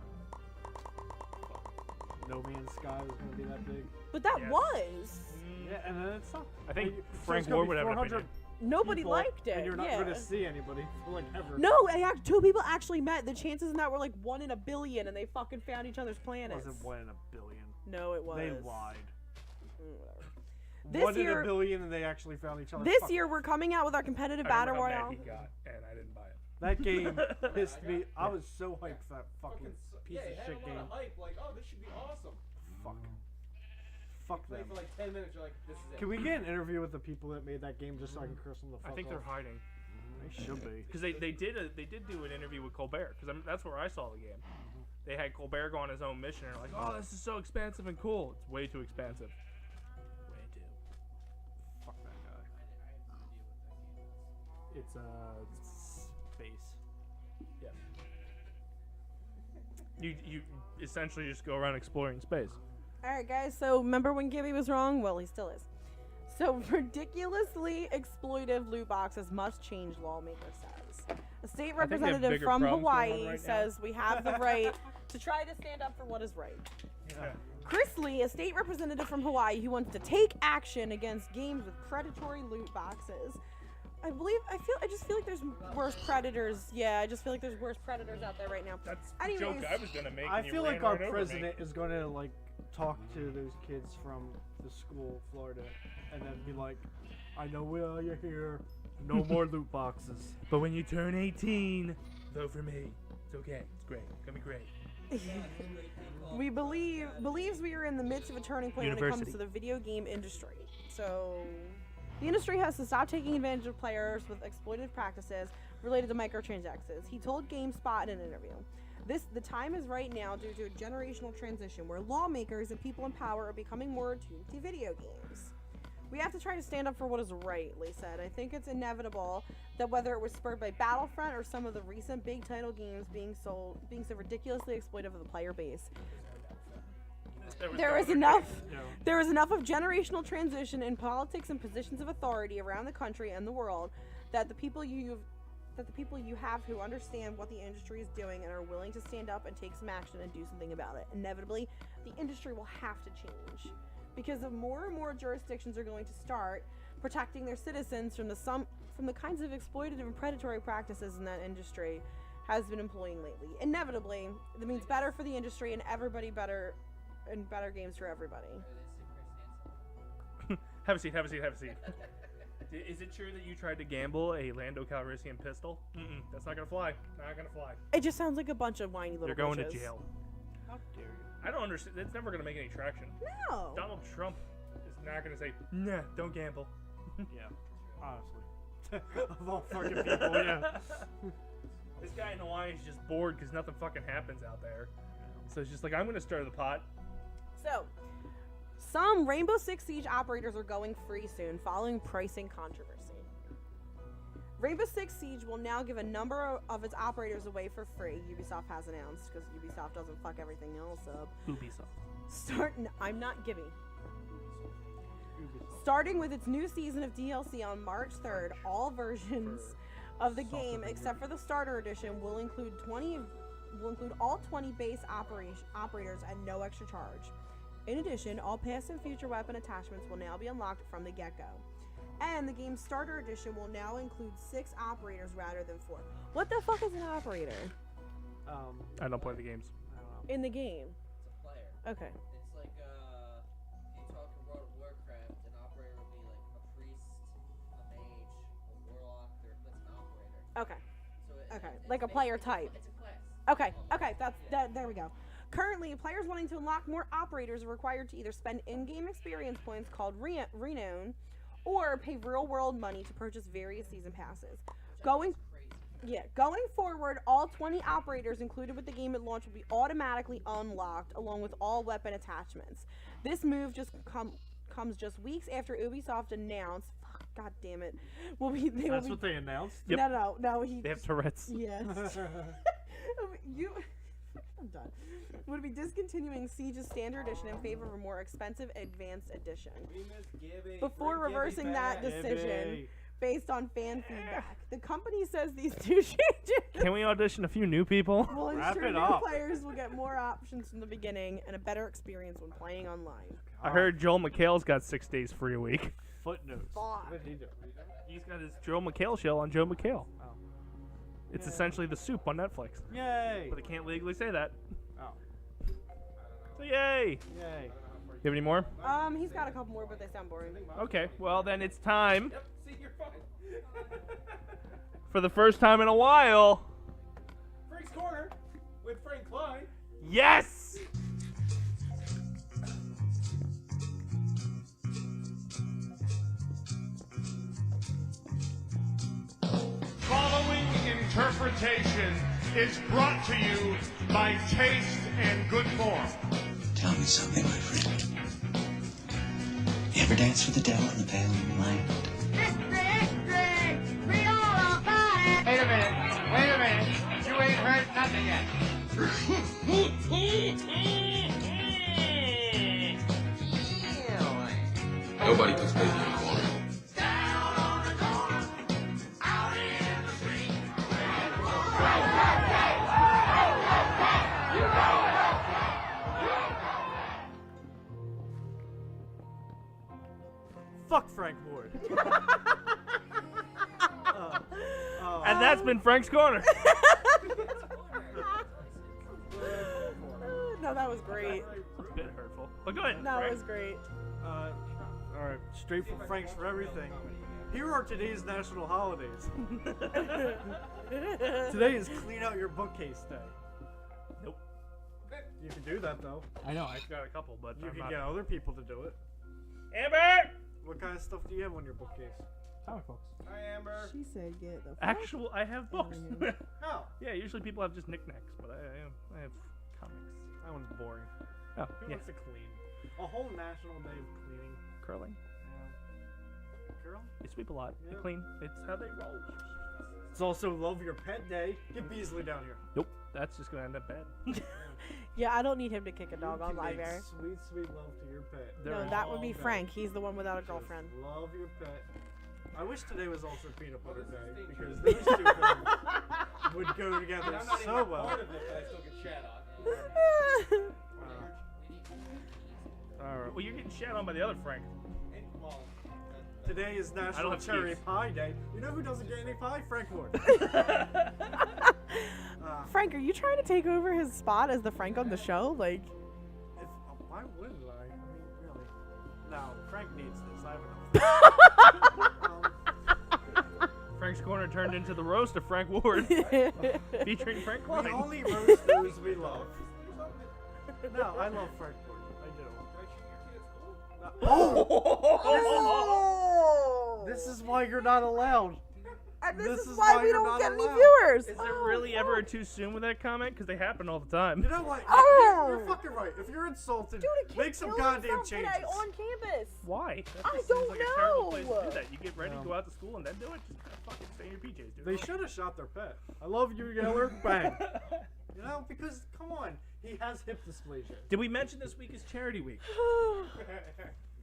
No Man's Sky was going to be that big? But that Yes. was! Yeah, and then it's not. I think so Frank it's gonna Ward be would have an 400 opinion. Nobody people, liked it, and you're not yeah. going to see anybody for like ever. No, two people actually met. The chances in that were like 1 in a billion, and they fucking found each other's It planets. wasn't 1 in a billion. No, it was. They lied. Whatever. 1 in year- a billion, and they actually found each other. This Fuck. year, we're coming out with our competitive I battle remember how royale. mad he got, and I didn't buy it. That game pissed me. I was so hyped for that fucking piece Yeah, of it had shit a lot game. of hype, like, oh, this should be awesome. Fuck. Fuck Play them. for like 10 minutes, you're like, this is it. Can we get an interview with the people that made that game just so I can curse them the fuck I think they're off? hiding. They should be. Because they did do an interview with Colbert, because that's where I saw the game. They had Colbert go on his own mission, and they're like, oh, this is so expansive and cool. It's way too expansive. Way too. Fuck that guy. It's space. Yeah. You essentially just go around exploring space. Alright, guys, so remember when Gibby was wrong? Well, he still is. So, ridiculously exploitive loot boxes must change, lawmaker says. A state they have representative bigger from problems going on Hawaii right now. says we have the right to try to stand up for what is right. Yeah. Chris Lee, a state representative from Hawaii who wants to take action against games with predatory loot boxes, I just feel like there's worse predators. Yeah, I just feel like there's worse predators out there right now. That's the Anyways, joke I was gonna make. I and you feel ran like our right over president me. is going to like talk to those kids from the school, Florida, and then be like, "I know why you're here. No more loot boxes." But when you turn 18, vote for me. It's okay. It's great. It's gonna be great. we believes we are in the midst of a turning point when it comes to the video game industry. So, the industry has to stop taking advantage of players with exploitative practices related to microtransactions. He told GameSpot in an interview. The time is right now due to a generational transition where lawmakers and people in power are becoming more attuned to video games. We have to try to stand up for what is right, Lee said. I think it's inevitable that whether it was spurred by Battlefront or some of the recent big title games being so ridiculously exploitive of the player base, there is enough of generational transition in politics and positions of authority around the country and the world that the people you have who understand what the industry is doing and are willing to stand up and take some action and do something about it. Inevitably, the industry will have to change because more and more jurisdictions are going to start protecting their citizens from the kinds of exploitative and predatory practices in that industry has been employing lately. Inevitably, that means better for the industry and better games for everybody. Have a seat. Is it true that you tried to gamble a Lando Calrissian pistol? That's not gonna fly. Not gonna fly. It just sounds like a bunch of whiny little You're going bitches. to jail. How dare you? I don't understand. It's never gonna make any traction. No. Donald Trump is not gonna say, "Nah, don't gamble." Yeah, honestly. Of all fucking people, yeah. This guy in Hawaii is just bored because nothing fucking happens out there. So it's just like, I'm gonna stir the pot. So, some Rainbow Six Siege operators are going free soon following pricing controversy. Rainbow Six Siege will now give a number of its operators away for free, Ubisoft has announced, because Ubisoft doesn't fuck everything else up. Ubisoft. I'm not giving. Starting with its new season of DLC on March 3rd, all versions of the game, except for the starter edition, will include all 20 base operators at no extra charge. In addition, all past and future weapon attachments will now be unlocked from the get-go. And the game's starter edition will now include 6 operators rather than 4. What the fuck is an operator? I don't play the games. I don't know. In the game? It's a player. Okay. It's like, if you talk in World of Warcraft, an operator would be like a priest, a mage, a warlock, that's an operator. Okay. So Okay. Like a player type. It's a class. Okay, there we go. Currently, players wanting to unlock more operators are required to either spend in-game experience points called Renown, or pay real-world money to purchase various season passes. Going forward, all 20 operators included with the game at launch will be automatically unlocked, along with all weapon attachments. This move just comes just weeks after Ubisoft announced. God damn it! That's what they announced? Yep. No. They have Tourette's. Yes. I'm done. Would be discontinuing Siege's standard edition in favor of a more expensive advanced edition. Before reversing that decision based on fan feedback. The company says these two changes Can we audition a few new people? will Wrap ensure it new up. players will get more options from the beginning and a better experience when playing online. I heard Joel McHale's got 6 days free a week. Footnotes. Fuck. What did he do? He's got his Joel McHale show on Joe McHale. Oh. It's Yeah. essentially The Soup on Netflix. Yay! But they can't legally say that. Oh. So yay! Yay. You have any more? He's got a couple more, but they sound boring. Okay, well then it's time Yep, see, you're fine. for the first time in a while. Frank's Corner with Frank Klein. Yes! Following interpretation is brought to you by Taste and Good Form. Tell me something, my friend. You ever dance with the devil in the pale moonlight? Wait a minute. You ain't heard nothing yet. Nobody puts baby in a corner. Fuck Frank Ward. And that's been Frank's Corner. No, that was great. It's a bit hurtful. But go ahead. That Frank. was great. Alright, straight from Frank's for everything. Here are today's national holidays. Today is Clean Out Your Bookcase Day. Nope. You can do that though. I know. I've got a couple, but You I'm can not. get other people to do it. Amber! What kind of stuff do you have on your bookcase? Comic books. Hi, Amber. She said get the fuck. Actual, I have books. Oh, Yeah, usually people have just knickknacks, but I have comics. that one's boring. Oh, Who yeah. wants to clean? A whole national day of cleaning. Curling. Girl? They sweep a lot. They Yeah. clean. It's how they roll. It's also Love Your Pet Day. Get Beasley down here. Nope. That's just gonna end up bad. Yeah, I don't need him to kick a dog You on can live make air. Sweet, sweet love to your pet. No, that would be All day. Frank. He's the one without a Just girlfriend. Love your pet. I wish today was also Peanut Butter Day because those two things would go together so well. Part of it, but I still get shat on. Alright. Well, you're getting shat on by the other Frank. Well, Today is National have Cherry skis. Pie Day. You know who doesn't get any pie? Frank Ward. Frank, are you trying to take over his spot as the Frank on the show? Like, Why wouldn't I? I mean, really. No, Frank needs this. I have enough. Frank's Corner turned into the roast of Frank Ward, featuring Frank We Klein. only roast those we love. No, I love Frank Ward. I do. oh! This is why you're not allowed. And this this is is why why we you're don't not get any allowed. viewers. Is it really ever too soon with that comment? Because they happen all the time. You know what? Oh! You're fucking right. If you're insulted, Dude, a kid make some killed goddamn himself changes. today on campus. Why? That I just don't seems like a terrible place know. to do that. You get ready to No. go out to school and then do it. Just kind of fucking stay in your PJs, dude. They should have shot their pet. I love you, Yeller. Bang. You know, because come on, he has hip dysplasia. Did we mention this week is Charity Week?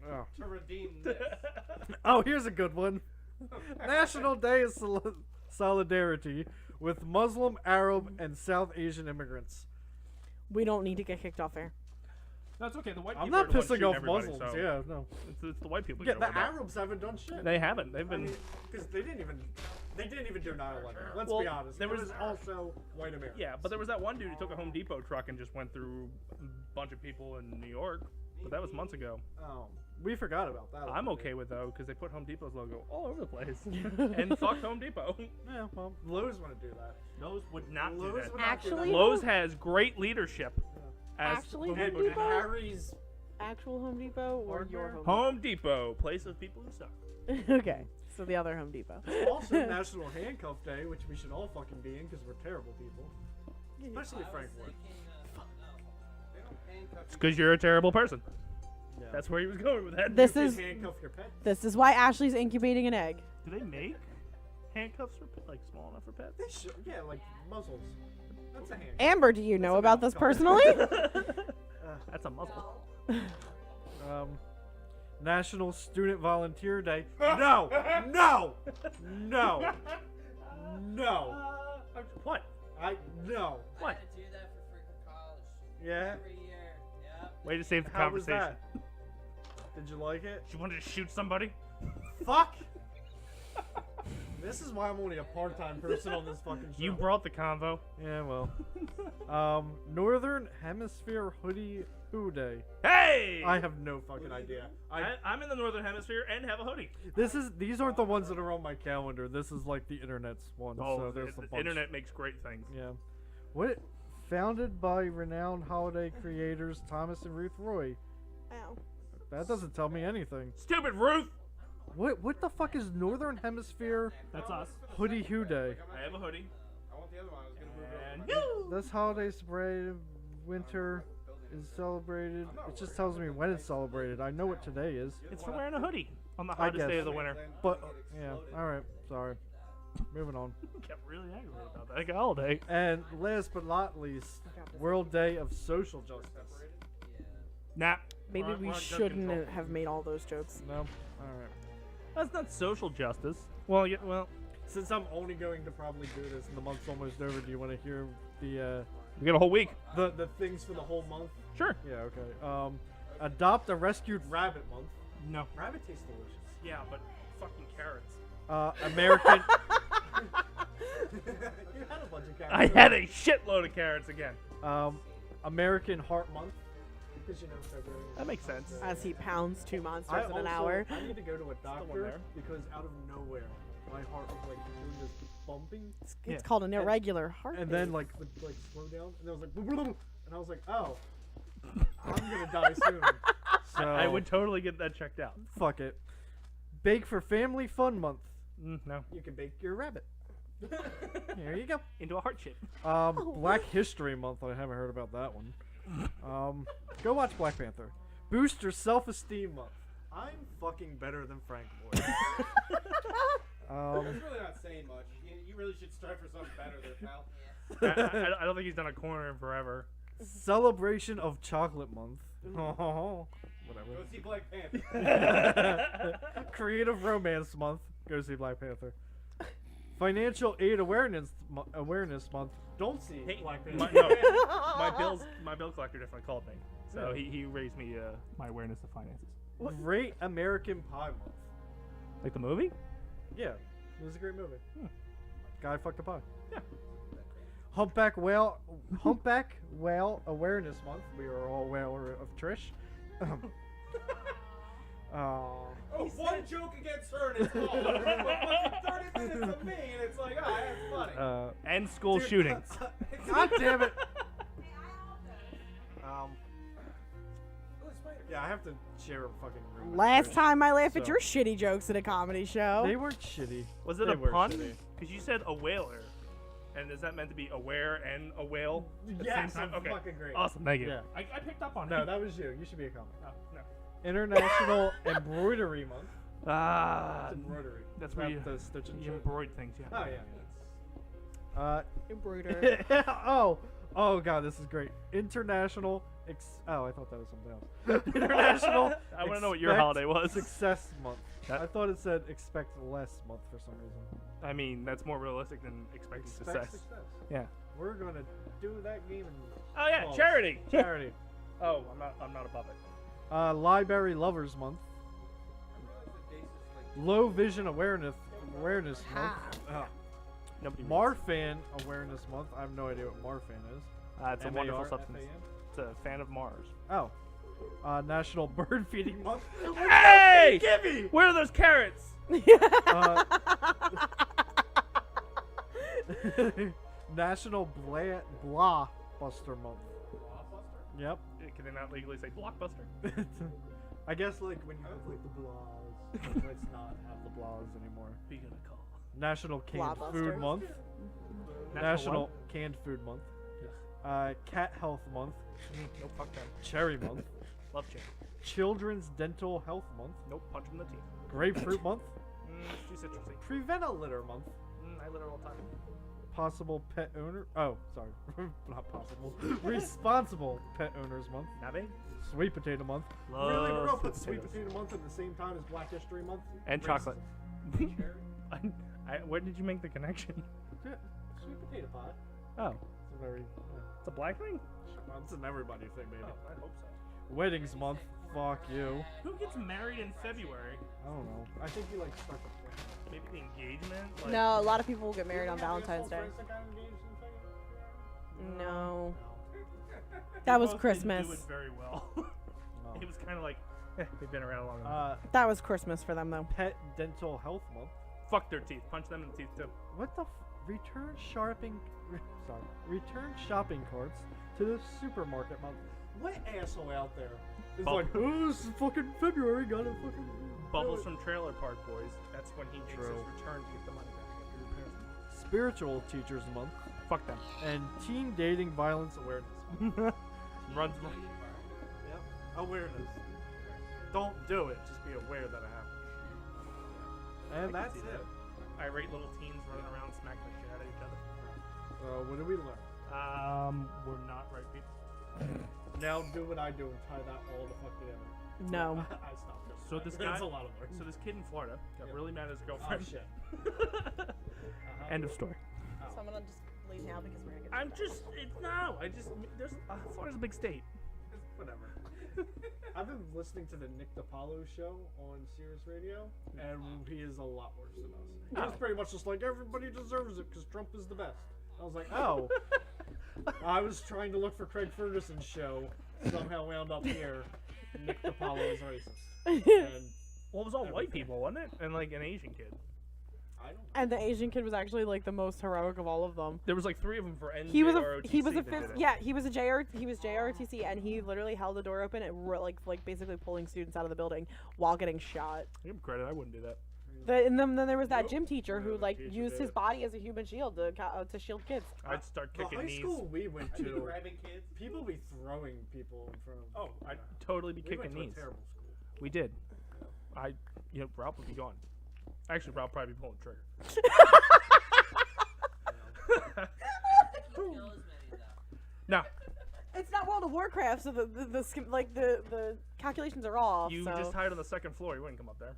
Oh. to redeem this. Oh, here's a good one. National Day of Solidarity with Muslim, Arab, and South Asian immigrants. We don't need to get kicked off air. That's okay. The white I'm people not are the ones pissing shooting off everybody, Muslims. so Yeah, no. It's the white people. Yeah, you the gotta worry about. Arabs haven't done shit. They haven't. They've been. Because they didn't even do 9/11. Let's Well, be honest. there It was- was also white America. Yeah, but there was that one dude who took a Home Depot truck and just went through a bunch of people in New York. But that was months ago. Oh, we forgot about that. I'm okay with though because they put Home Depot's logo all over the place. And fuck Home Depot. Yeah, well, Lowe's want to do that. Lowe's would not do Lowe's that. would not do that. Actually- Lowe's has great leadership. As Actually, Home Home Depot did Depot? not. Harry's. Actual Home Depot or your Hardware? Home Home Depot, place of people who suck. Depot? Okay, so the other Home Depot. Also National Handcuff Day, which we should all fucking be in because we're terrible people. Especially Frank Ward. It's because you're a terrible person. Yeah. That's where he was going with that. This You is can handcuff your pet. this is why Ashley's incubating an egg. Do they make handcuffs for like small enough for pets? They should, yeah, like muzzles. That's a handcuff. Amber, do you know about this personally? That's a muzzle. National Student Volunteer Day. No! No! No! No! What? No. What? I had to do that for freaking college. Yeah? Every year. Yep. Way to save the How was conversation. that? Did you like it? You wanted to shoot somebody? Fuck! This is why I'm only a part-time person on this fucking show. You brought the convo. Yeah, well. Northern Hemisphere Hoodie Who Day. Hey! I have no fucking idea. I'm in the northern hemisphere and have a hoodie. These aren't the ones that are on my calendar. This is like the internet's one. So there's a the bunch. internet makes great things. Yeah. What? Founded by renowned holiday creators Thomas and Ruth Roy. Ow. That doesn't tell me anything. Stupid Ruth! What the fuck is Northern Hemisphere That's us. Hoodie Who Day? I have a hoodie. I want the other one. I was gonna move And it over. This holiday celebrated winter is celebrated. It just tells me when it's celebrated. I know what today is. it's for wearing a hoodie on the I hottest day guess. of the winter. But yeah, all right. Sorry. Moving on. Kept really aggravated about that. Like a holiday. And last but not least, World Day of Social Justice. Nah. Maybe We're we on gun shouldn't control. have made all those jokes. No. All right. That's not social justice. Well, yeah, well, Since I'm only going to probably do this and the month's almost over, do you want to hear the we got a whole week. the things for the whole month? Sure. Yeah. Okay. Adopt a rescued rabbit month. No. Rabbit tastes delicious. Yeah, but fucking carrots. American You had a bunch of carrots. I had a shitload of carrots again. American Heart Month. Because you know February. That makes sense. As he pounds 2 monsters in an also- hour. I need to go to a one doctor there. because out of nowhere, my heart was like doing this bumping, It's Yeah. called an irregular heartbeat. and then like would like slow down, and I was like, and I was like, oh, I'm gonna die soon. So I would totally get that checked out. fuck it. Bake for Family Fun Month. No. You can bake your rabbit. There you go. Into a heart shape. Black History Month. I haven't heard about that one. Go watch Black Panther. Boost your self-esteem month. I'm fucking better than Frank Boy. That's really not saying much. You really should strive for something better there, pal. I don't think he's done a corner in forever. Celebration of Chocolate Month. Oh, whatever. Go see Black Panther. Creative Romance Month. Go see Black Panther. Financial Aid Awareness Month. Don't see Black Panther. My bill collector definitely called me, so he raised me my awareness of finances. Great American Pie Month. Like the movie? Yeah, it was a great movie. Guy fucked a pie. Yeah. Humpback Whale Awareness Month. We are all aware of Trish. Oh, one joke against her and it's gone. Fucking 30 minutes of me and it's like, ah, that's funny. And school shootings. God damn it. Yeah, I have to share a fucking room. with Last Trish, time I laughed at so- your shitty jokes at a comedy show. They weren't shitty. Was it They a were pun? shitty. Because you said a whaler. And is that meant to be aware and a whale? At the Yes, same time? I'm Okay. fucking great. Awesome, thank you. Yeah. I picked up on No, it. that was you. You should be a comic. Oh, no. International Embroidery Month. Ah, It's embroidery. that's Not where you, the stitch and you shit. embroid things, yeah. Oh yeah. Embroider. Oh god, this is great. International I thought that was something else. International I want to know what your Expect holiday was. Success Month. That- I thought it said expect less month for some reason. I mean, that's more realistic than expecting Expect success. Yeah. We're gonna do that game in Oh yeah, Oh, charity. charity. Oh, I'm not above it. Library Lovers Month. Low Vision Awareness Month. Nobody reads. Marfan Awareness Month. I have no idea what Marfan is. It's a wonderful M-A-R-F-A-N? substance. It's a fan of Mars. Oh. National Bird Feeding Month. Hey! Gimme! Where are those carrots? National Blah Buster Month. Yep. Can they not legally say blockbuster? I guess like when you have like the blahs, let's not have the blahs anymore. Who you gonna call? National Canned Blahbuster. Food Month. National what? Canned Food Month. Yes. Cat Health Month. Nope, fuck them. Cherry Month. Love chicken. Children's Dental Health Month. Nope, punch them in the teeth. Grapefruit Month. It's too citrusy. Prevent a Litter Month. I litter all the time. Possible Pet Owner. Oh, sorry. Not possible. Responsible Pet Owners Month. Nabe? Sweet Potato Month. Love Really? We're gonna sweet put Sweet potatoes. Potato Month at the same time as Black History Month? And Racist. chocolate. Where did you make the connection? Yeah, Sweet Potato Pie. Oh, It's a very. it's a black thing? It's an everybody thing, baby. Oh, I hope so. Weddings Month. Fuck you. Who gets married in February? I don't know. I think you like start the Maybe the engagement? Like, No, a lot of people will get married on Valentine's Day. No. That was both didn't Christmas. do it very well. No. It was kind of like, they've been around long enough. That was Christmas for them, though. Pet Dental Health Month. Fuck their teeth. Punch them in the teeth too. What the return shopping carts to the supermarket month. What asshole out there is Bub- like, oh, this is fucking February, gotta fucking Bubbles from Trailer Park Boys. That's when he makes his True. return to get the money back after he repairs them. Spiritual Teachers Month Fuck them. and Teen Dating Violence Awareness Month. Runs. Yep. Awareness. Don't do it. Just be aware that it happened. And I can that's see it. that. Irate little teens running around smacking the shit out of each other. What did we learn? We're not right people. Now do what I do and tie that all the fuck together. No. I stopped. So this That's guy, a lot of work. so this kid in Florida got really mad at his Oh girlfriend. shit. End of story. So I'm gonna just leave now because we're gonna get. I'm just, it's no. Florida's a big state. Whatever. I've been I'm listening to the Nick DiPaolo show on Sirius Radio, and he is a lot worse than us. He's pretty much just like, everybody deserves it because Trump is the best. I was like, oh. I was trying to look for Craig Ferguson's show, somehow wound up here. Nick DiPaolo is racist. And Well, it was all white people, wasn't it? And like an Asian kid. I don't And the Asian kid was actually like the most heroic of all of them. There was like 3 of them for NJROTC. He was a that fifth. did it. Yeah, he was JRTC, and he literally held the door open and like basically pulling students out of the building while getting shot. Give him credit. I wouldn't do that. And then there was that gym teacher who like used his body as a human shield to shield kids. I'd start The kicking high knees. school we went to, Grabbing kids. people be throwing people in front of. Oh, I'd totally be we kicking went to knees. a terrible school. We did. Ralph would be gone. Actually, Ralph probably be pulling the trigger. Kill as many though. No, It's not World of Warcraft, so the calculations are off. you so. just hide on the 2nd floor. You wouldn't come up there.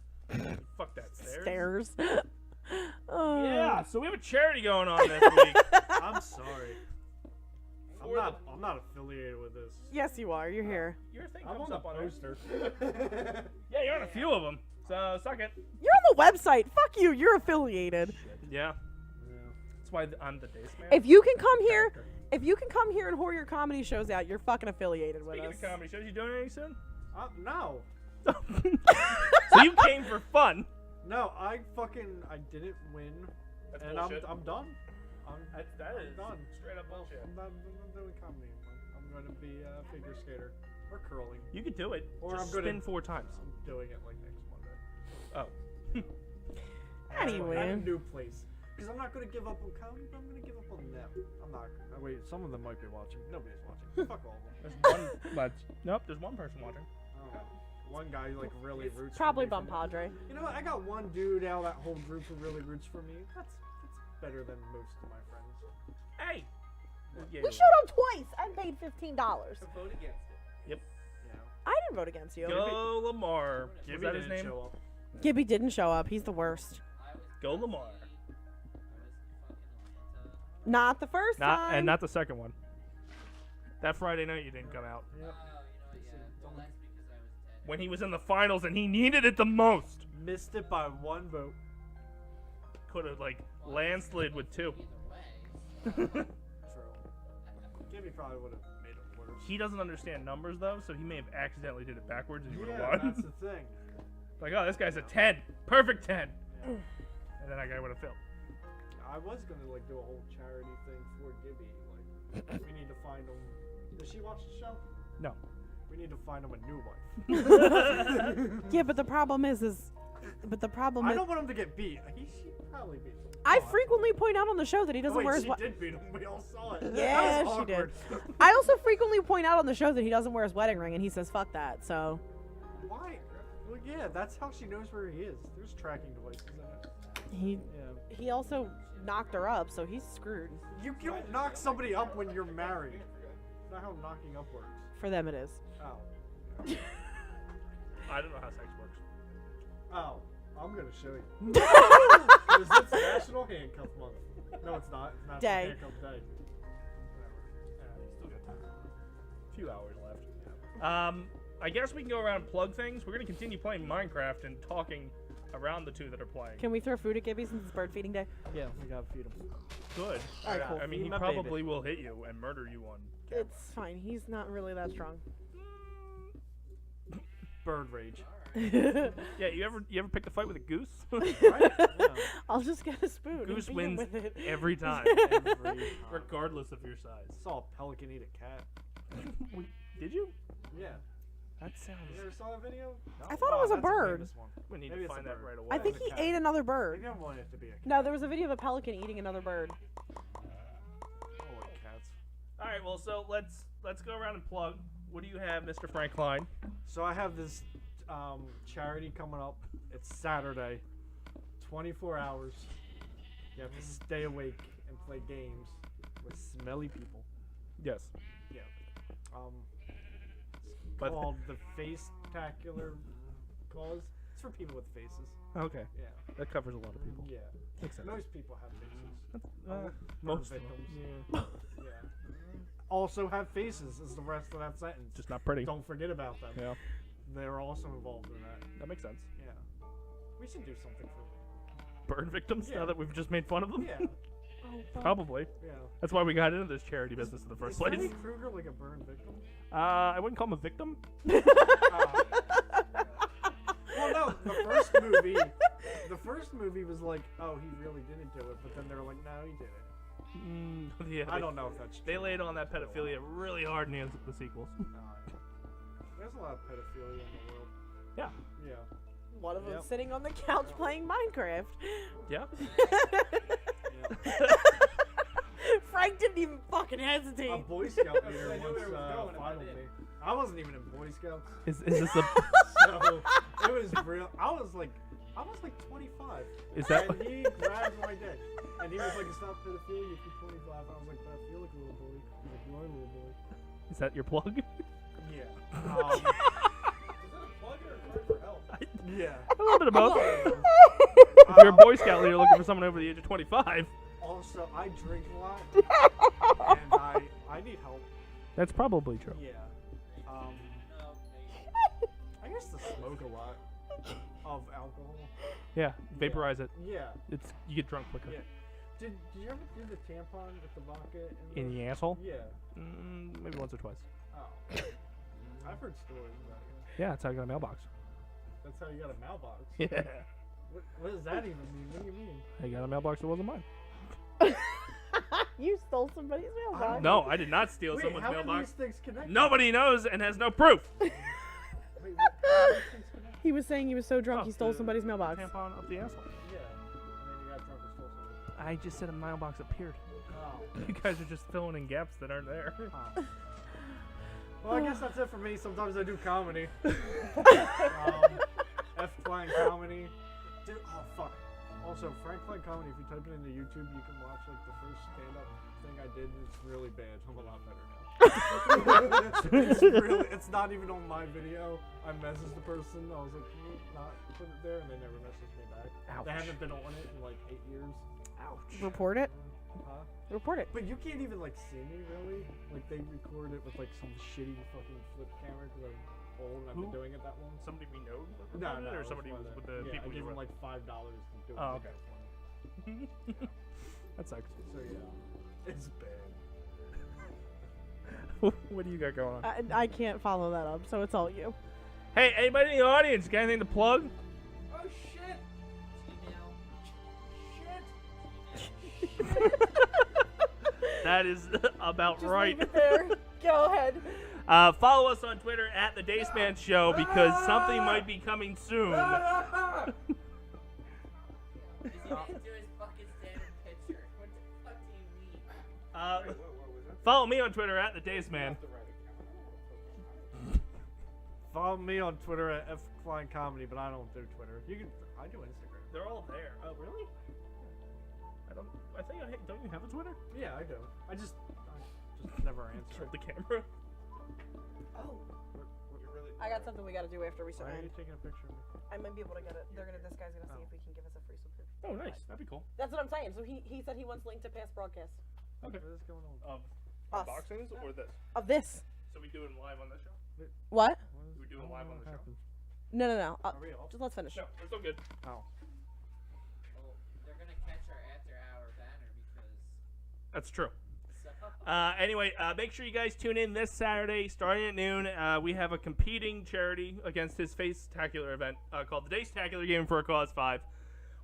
Fuck that stairs. Stairs. Yeah. So we have a charity going on this week. I'm sorry. I'm not affiliated with this. Yes, you are. You're here. Your thing I'm comes on the up on there. poster. Yeah, you're on a few of them. So suck it. You're on the website. Fuck you. You're affiliated. Yeah. That's why I'm the Dace Man. If you can come here, and whore your comedy shows out, you're fucking affiliated with Speaking us. of comedy shows, you doing anything soon? No. So you came for fun. No, I didn't win. That's and bullshit. I'm done. That I'm is done. straight up bullshit. I'm not doing comedy anymore. I'm going to be a figure skater or curling. You could do it. Or Just I'm gonna- spin 4 times. I'm doing it like next Monday. Oh. Anyway. At a new place. Because I'm not going to give up on comedy, but I'm going to give up on them. I'm not. Wait, some of them might be watching. Nobody's watching. Fuck all of them. There's one. Nope. There's one person watching. Oh. One guy like really roots. Probably for me Bum Padre. You know what? I got one dude out of that whole group who really roots for me. That's better than most of my friends. Hey. Yeah, We showed up twice and paid $15. Vote against it. Yep. Yeah. I didn't vote against you. Go Lamar. Was Gibby that his didn't name? show up. Gibby didn't show up. He's the worst. Go Lamar. Not the first time. And not the second one. That Friday night you didn't come out. Yep. Well, that's because I was dead. When he was in the finals and he needed it the most. Missed it by 1 vote. Could have like landslid with 2. True. Gibby probably would have made it worse. He doesn't understand numbers though, so he may have accidentally did it backwards and he would have Yeah, won. that's the thing. Like, oh, this guy's a 10. Perfect 10. And then that guy would have failed. I was gonna like do a whole charity thing for Gibby. Like, we need to find him. Does she watch the show? No. We need to find him a new wife. Yeah, but the problem is. I don't want him to get beat. He should probably beat him. I frequently point out on the show that he doesn't Wait, wear his. she did beat him. We all saw it. Yeah, That was she did. awkward. I also frequently point out on the show that he doesn't wear his wedding ring, and he says "fuck that." So Why? Well, yeah, that's how she knows where he is. There's tracking devices in it. he Yeah. he also knocked her up, so he's screwed. You don't knock somebody up when you're married. That's not how knocking up works. For them, it is. Oh. I don't know how sex works. Oh. I'm gonna show you. Because it's National Handcuff Month. No, it's not. It's National Day. Handcuff Day. You still got time. A few hours left. I guess we can go around and plug things. We're gonna continue playing Minecraft and talking around the 2 that are playing. Can we throw food at Gibby since it's bird feeding day? Yeah, we gotta feed him. Good. Alright, cool. I mean, he Feed my probably will hit you and murder you on camera. It's fine. He's not really that strong. Bird rage. Yeah, you ever pick a fight with a goose? Right? Yeah. I'll just get a spoon. and Goose beat him wins with it. every time, Every time. regardless of your size. Saw a pelican eat a cat. Did you? Yeah. That sounds. You ever saw that video? I thought it was a that's bird. famous one. We need Maybe to it's a find that bird. right away. I think was a he cat. ate another bird. Maybe I want it to be a cat. No, there was a video of a pelican eating another bird. I don't like cats. All right, well, so let's go around and plug. What do you have, Mr. Frank Klein? So I have this charity coming up. It's Saturday. 24 hours. You have to stay awake and play games with smelly people. Yes. Yeah. It's But- called the Dacetacular cause. It's for people with faces. Okay. Yeah. That covers a lot of people. Yeah. Makes sense. Most people have faces. Most of them. victims. Yeah. Yeah. Also have faces is the rest of that sentence. Just not pretty. Don't forget about them. Yeah. they're also involved in that. That makes sense. Yeah. We should do something for Burn victims Yeah. now that we've just made fun of them? Yeah. Probably. Yeah. That's why we got into this charity business in the first Is place. Freddy Krueger like a burn victim? I wouldn't call him a victim. Well, no, the first movie was like, oh, he really didn't do it, but then they're like, no, he did it. Yeah, I don't know if that's true. They laid on that pedophilia really hard in the sequels. There's a lot of pedophilia in the world. Yeah. Yeah. One of them sitting on the couch playing Minecraft. Yeah. Frank didn't even fucking hesitate. A Boy Scout leader I knew once where it was going if I followed did. me. I wasn't even in Boy Scouts. Is this a? So it was real. I was like 25. Is that? And he grabbed my dick, and he was like, "It's not pedophilia if you're 25." I was like, "But I feel like a little boy." He's like, "You are a little boy." Is that your plug? Yeah. Is that a plug or a cry for help? Yeah. A little bit of both. If you're a Boy Scout leader looking for someone over the age of 25. Also, I drink a lot, and I need help. That's probably true. Yeah. I used to smoke a lot of alcohol. Yeah, vaporize it. Yeah. You get drunk quicker. Yeah. Did you ever do the tampon with the vodka In the asshole? Yeah. Maybe once or twice. Oh. I've heard stories about it. Yeah, that's how I got a mailbox. That's how you got a mailbox. Yeah. What does that even mean? What do you mean? I got a mailbox that wasn't mine. You stole somebody's mailbox. No, I did not steal Wait, someone's how are mailbox. these things connected? Nobody knows and has no proof. Wait, how are these things connected? He was saying he was so drunk he stole the somebody's mailbox. Tampon up the asshole. Yeah. And then you got drunk and stole something. I just said a mailbox appeared. Oh. You guys are just filling in gaps that aren't there. Oh. Well, I guess that's it for me. Sometimes I do comedy. F Klein comedy. Dude, oh fuck. Also, Frank Klein comedy. If you type it into YouTube, you can watch like the first stand-up thing I did. It's really bad. I'm a lot better now. It's not even on my video. I messaged the person. I was like, can you not put it there? And they never messaged me back. Ouch. They haven't been on it in like 8 years. Ouch. Report it. Huh? Report it. But you can't even like see me really. Like they record it with like some shitty fucking flip camera because I'm old and I've been doing it that long. Somebody we know? No, Or somebody was with the people I you gave were them like $5 to do it. Oh, okay. That sucks. So yeah, it's bad. What do you got going on? I can't follow that up, so it's all you. Hey, anybody in the audience got anything to plug? Oh shit! That is about Just right. leave it there. Go ahead. Follow us on Twitter at the Dace Man Show because something might be coming soon. He's gonna do his fucking standard picture. What the fuck do you mean? Follow me on Twitter at the Dace Man. Follow me on Twitter at F Klein Comedy, but I don't do Twitter. I do Instagram. They're all there. Oh, really? I think don't you have a Twitter? Yeah, I do. I just never answer. Killed the camera. Oh. I got something we gotta do after we Why are start. you taking a picture of me? I might be able to get it. This guy's gonna see if he can give us a free subscription. Oh, nice. That'd be cool. That's what I'm saying. So he said he wants link to past broadcasts Okay. What is going on? Us. Boxings or this? of this. So we doing live on this show? What? We doing live on the show? No. Are we off? Just let's finish. No, we're still good. Oh. Well, they're gonna catch our after-hour banner because. That's true. So. Anyway, make sure you guys tune in this Saturday starting at noon. We have a competing charity against his Dacetacular event called the Dacetacular Game for a Cause 5,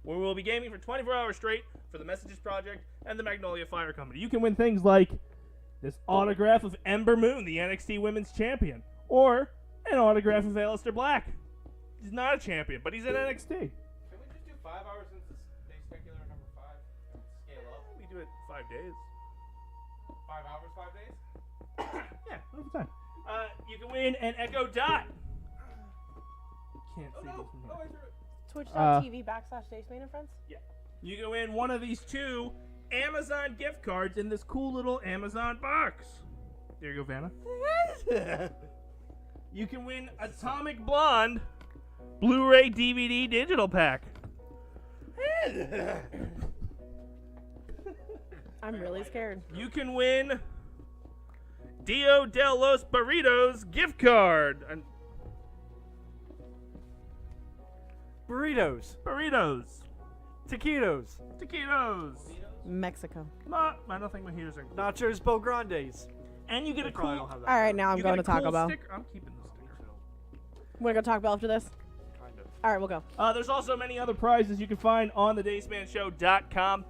where we'll be gaming for 24 hours straight for the Messages Project and the Magnolia Fire Company. You can win things like this autograph of Ember Moon, the NXT Women's Champion, or an autograph of Aleister Black. He's not a champion, but he's in NXT. Can we just do 5 hours since it's Dacetacular number 5? Scale up. We do it 5 days. 5 hours, 5 days? Yeah, all the time. You can win an Echo Dot. Can't see this from here. I threw it. Twitch.tv/DaceMan and friends. Yeah. You can win one of these 2 Amazon gift cards in this cool little Amazon box. There you go, Vanna. You can win Atomic Blonde Blu-ray DVD digital pack. I'm really scared. You can win Dio de los Burritos gift card. Burritos. Taquitos. Mexico. I don't think mojitos are. Nachos Bo Grandes. And you get a Probably cool. don't have that. All right, now I'm you going get to a Taco cool Bell. sticker. I'm keeping the sticker. We're going to Taco Bell after this? Kind of. All right, we'll go. There's also many other prizes you can find on the DaceManShow.com.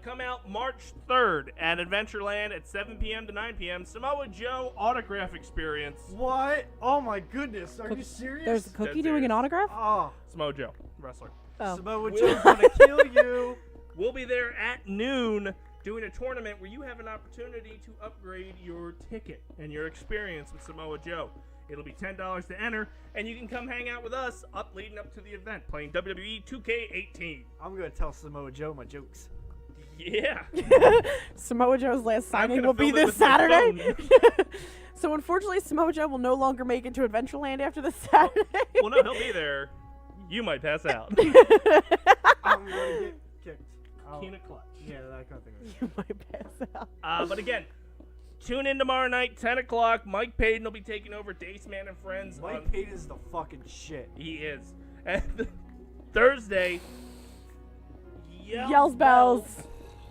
Come out March 3rd at Adventureland at 7 p.m. to 9 p.m. Samoa Joe autograph experience. What? Oh my goodness. Are you serious? There's a Cookie Dead doing an serious. autograph? Oh. Samoa Joe, wrestler. Oh. Samoa Joe's gonna kill you. We'll be there at noon doing a tournament where you have an opportunity to upgrade your ticket and your experience with Samoa Joe. It'll be $10 to enter, and you can come hang out with us leading up to the event, playing WWE 2K18. I'm gonna tell Samoa Joe my jokes. Yeah. Samoa Joe's last I'm signing gonna will be film it this with my Saturday. phone. So unfortunately, Samoa Joe will no longer make it to Adventureland after this Saturday. Well, no, he'll be there. You might pass out. I'm gonna get kicked. Kina clutch. Yeah, that kind of thing. You might pass out. But again, tune in tomorrow night, 10 o'clock. Mike Payton will be taking over Dace Man and Friends. Mike Payton is the fucking shit. He is. And Thursday, Yells Bells.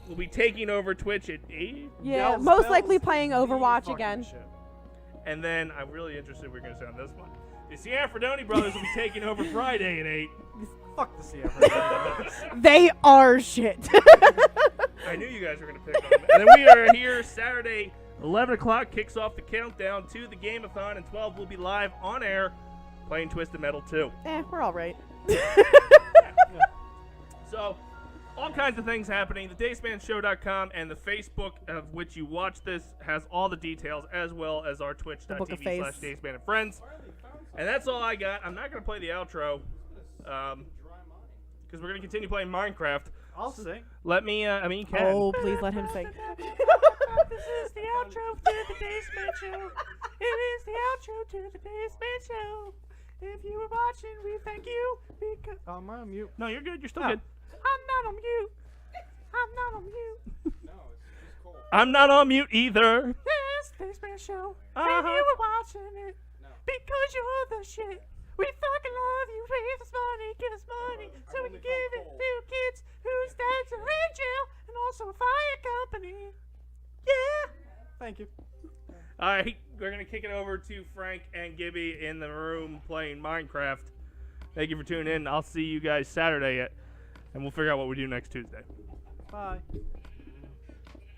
will be taking over Twitch at 8. Yeah, Yells most Bells, likely playing the Overwatch fucking again. shit. And then I'm really interested we're going to say on this one. The Cianfredoni brothers will be taking over Friday at 8. Fuck the CF. They are shit. I knew you guys were going to pick on them. And then we are here Saturday, 11 o'clock, kicks off the countdown to the Game-a-thon, and 12 will be live on air playing Twisted Metal 2. We're all right. So, all kinds of things happening. The DaceManShow.com and the Facebook of which you watch this has all the details, as well as our Book of Face. twitch.tv/DaceMan and Friends. And that's all I got. I'm not going to play the outro because we're going to continue playing Minecraft. I'll sing. Let me, you can. Oh, please let him sing. This is the outro to the Dace Man Show. It is the outro to the Dace Man Show. If you were watching, we thank you because... Oh, am I on mute? No, you're good. You're still Oh. good. I'm not on mute. I'm not on mute. No, it's just cold. I'm not on mute either. Yes, Dace Man Show. If you were watching it because you're the shit. We fucking love you. Give us money, so we can give it to kids whose dads are in jail and also a fire company. Yeah. Thank you. All right, we're going to kick it over to Frank and Gibby in the room playing Minecraft. Thank you for tuning in. I'll see you guys Saturday, and we'll figure out what we do next Tuesday. Bye.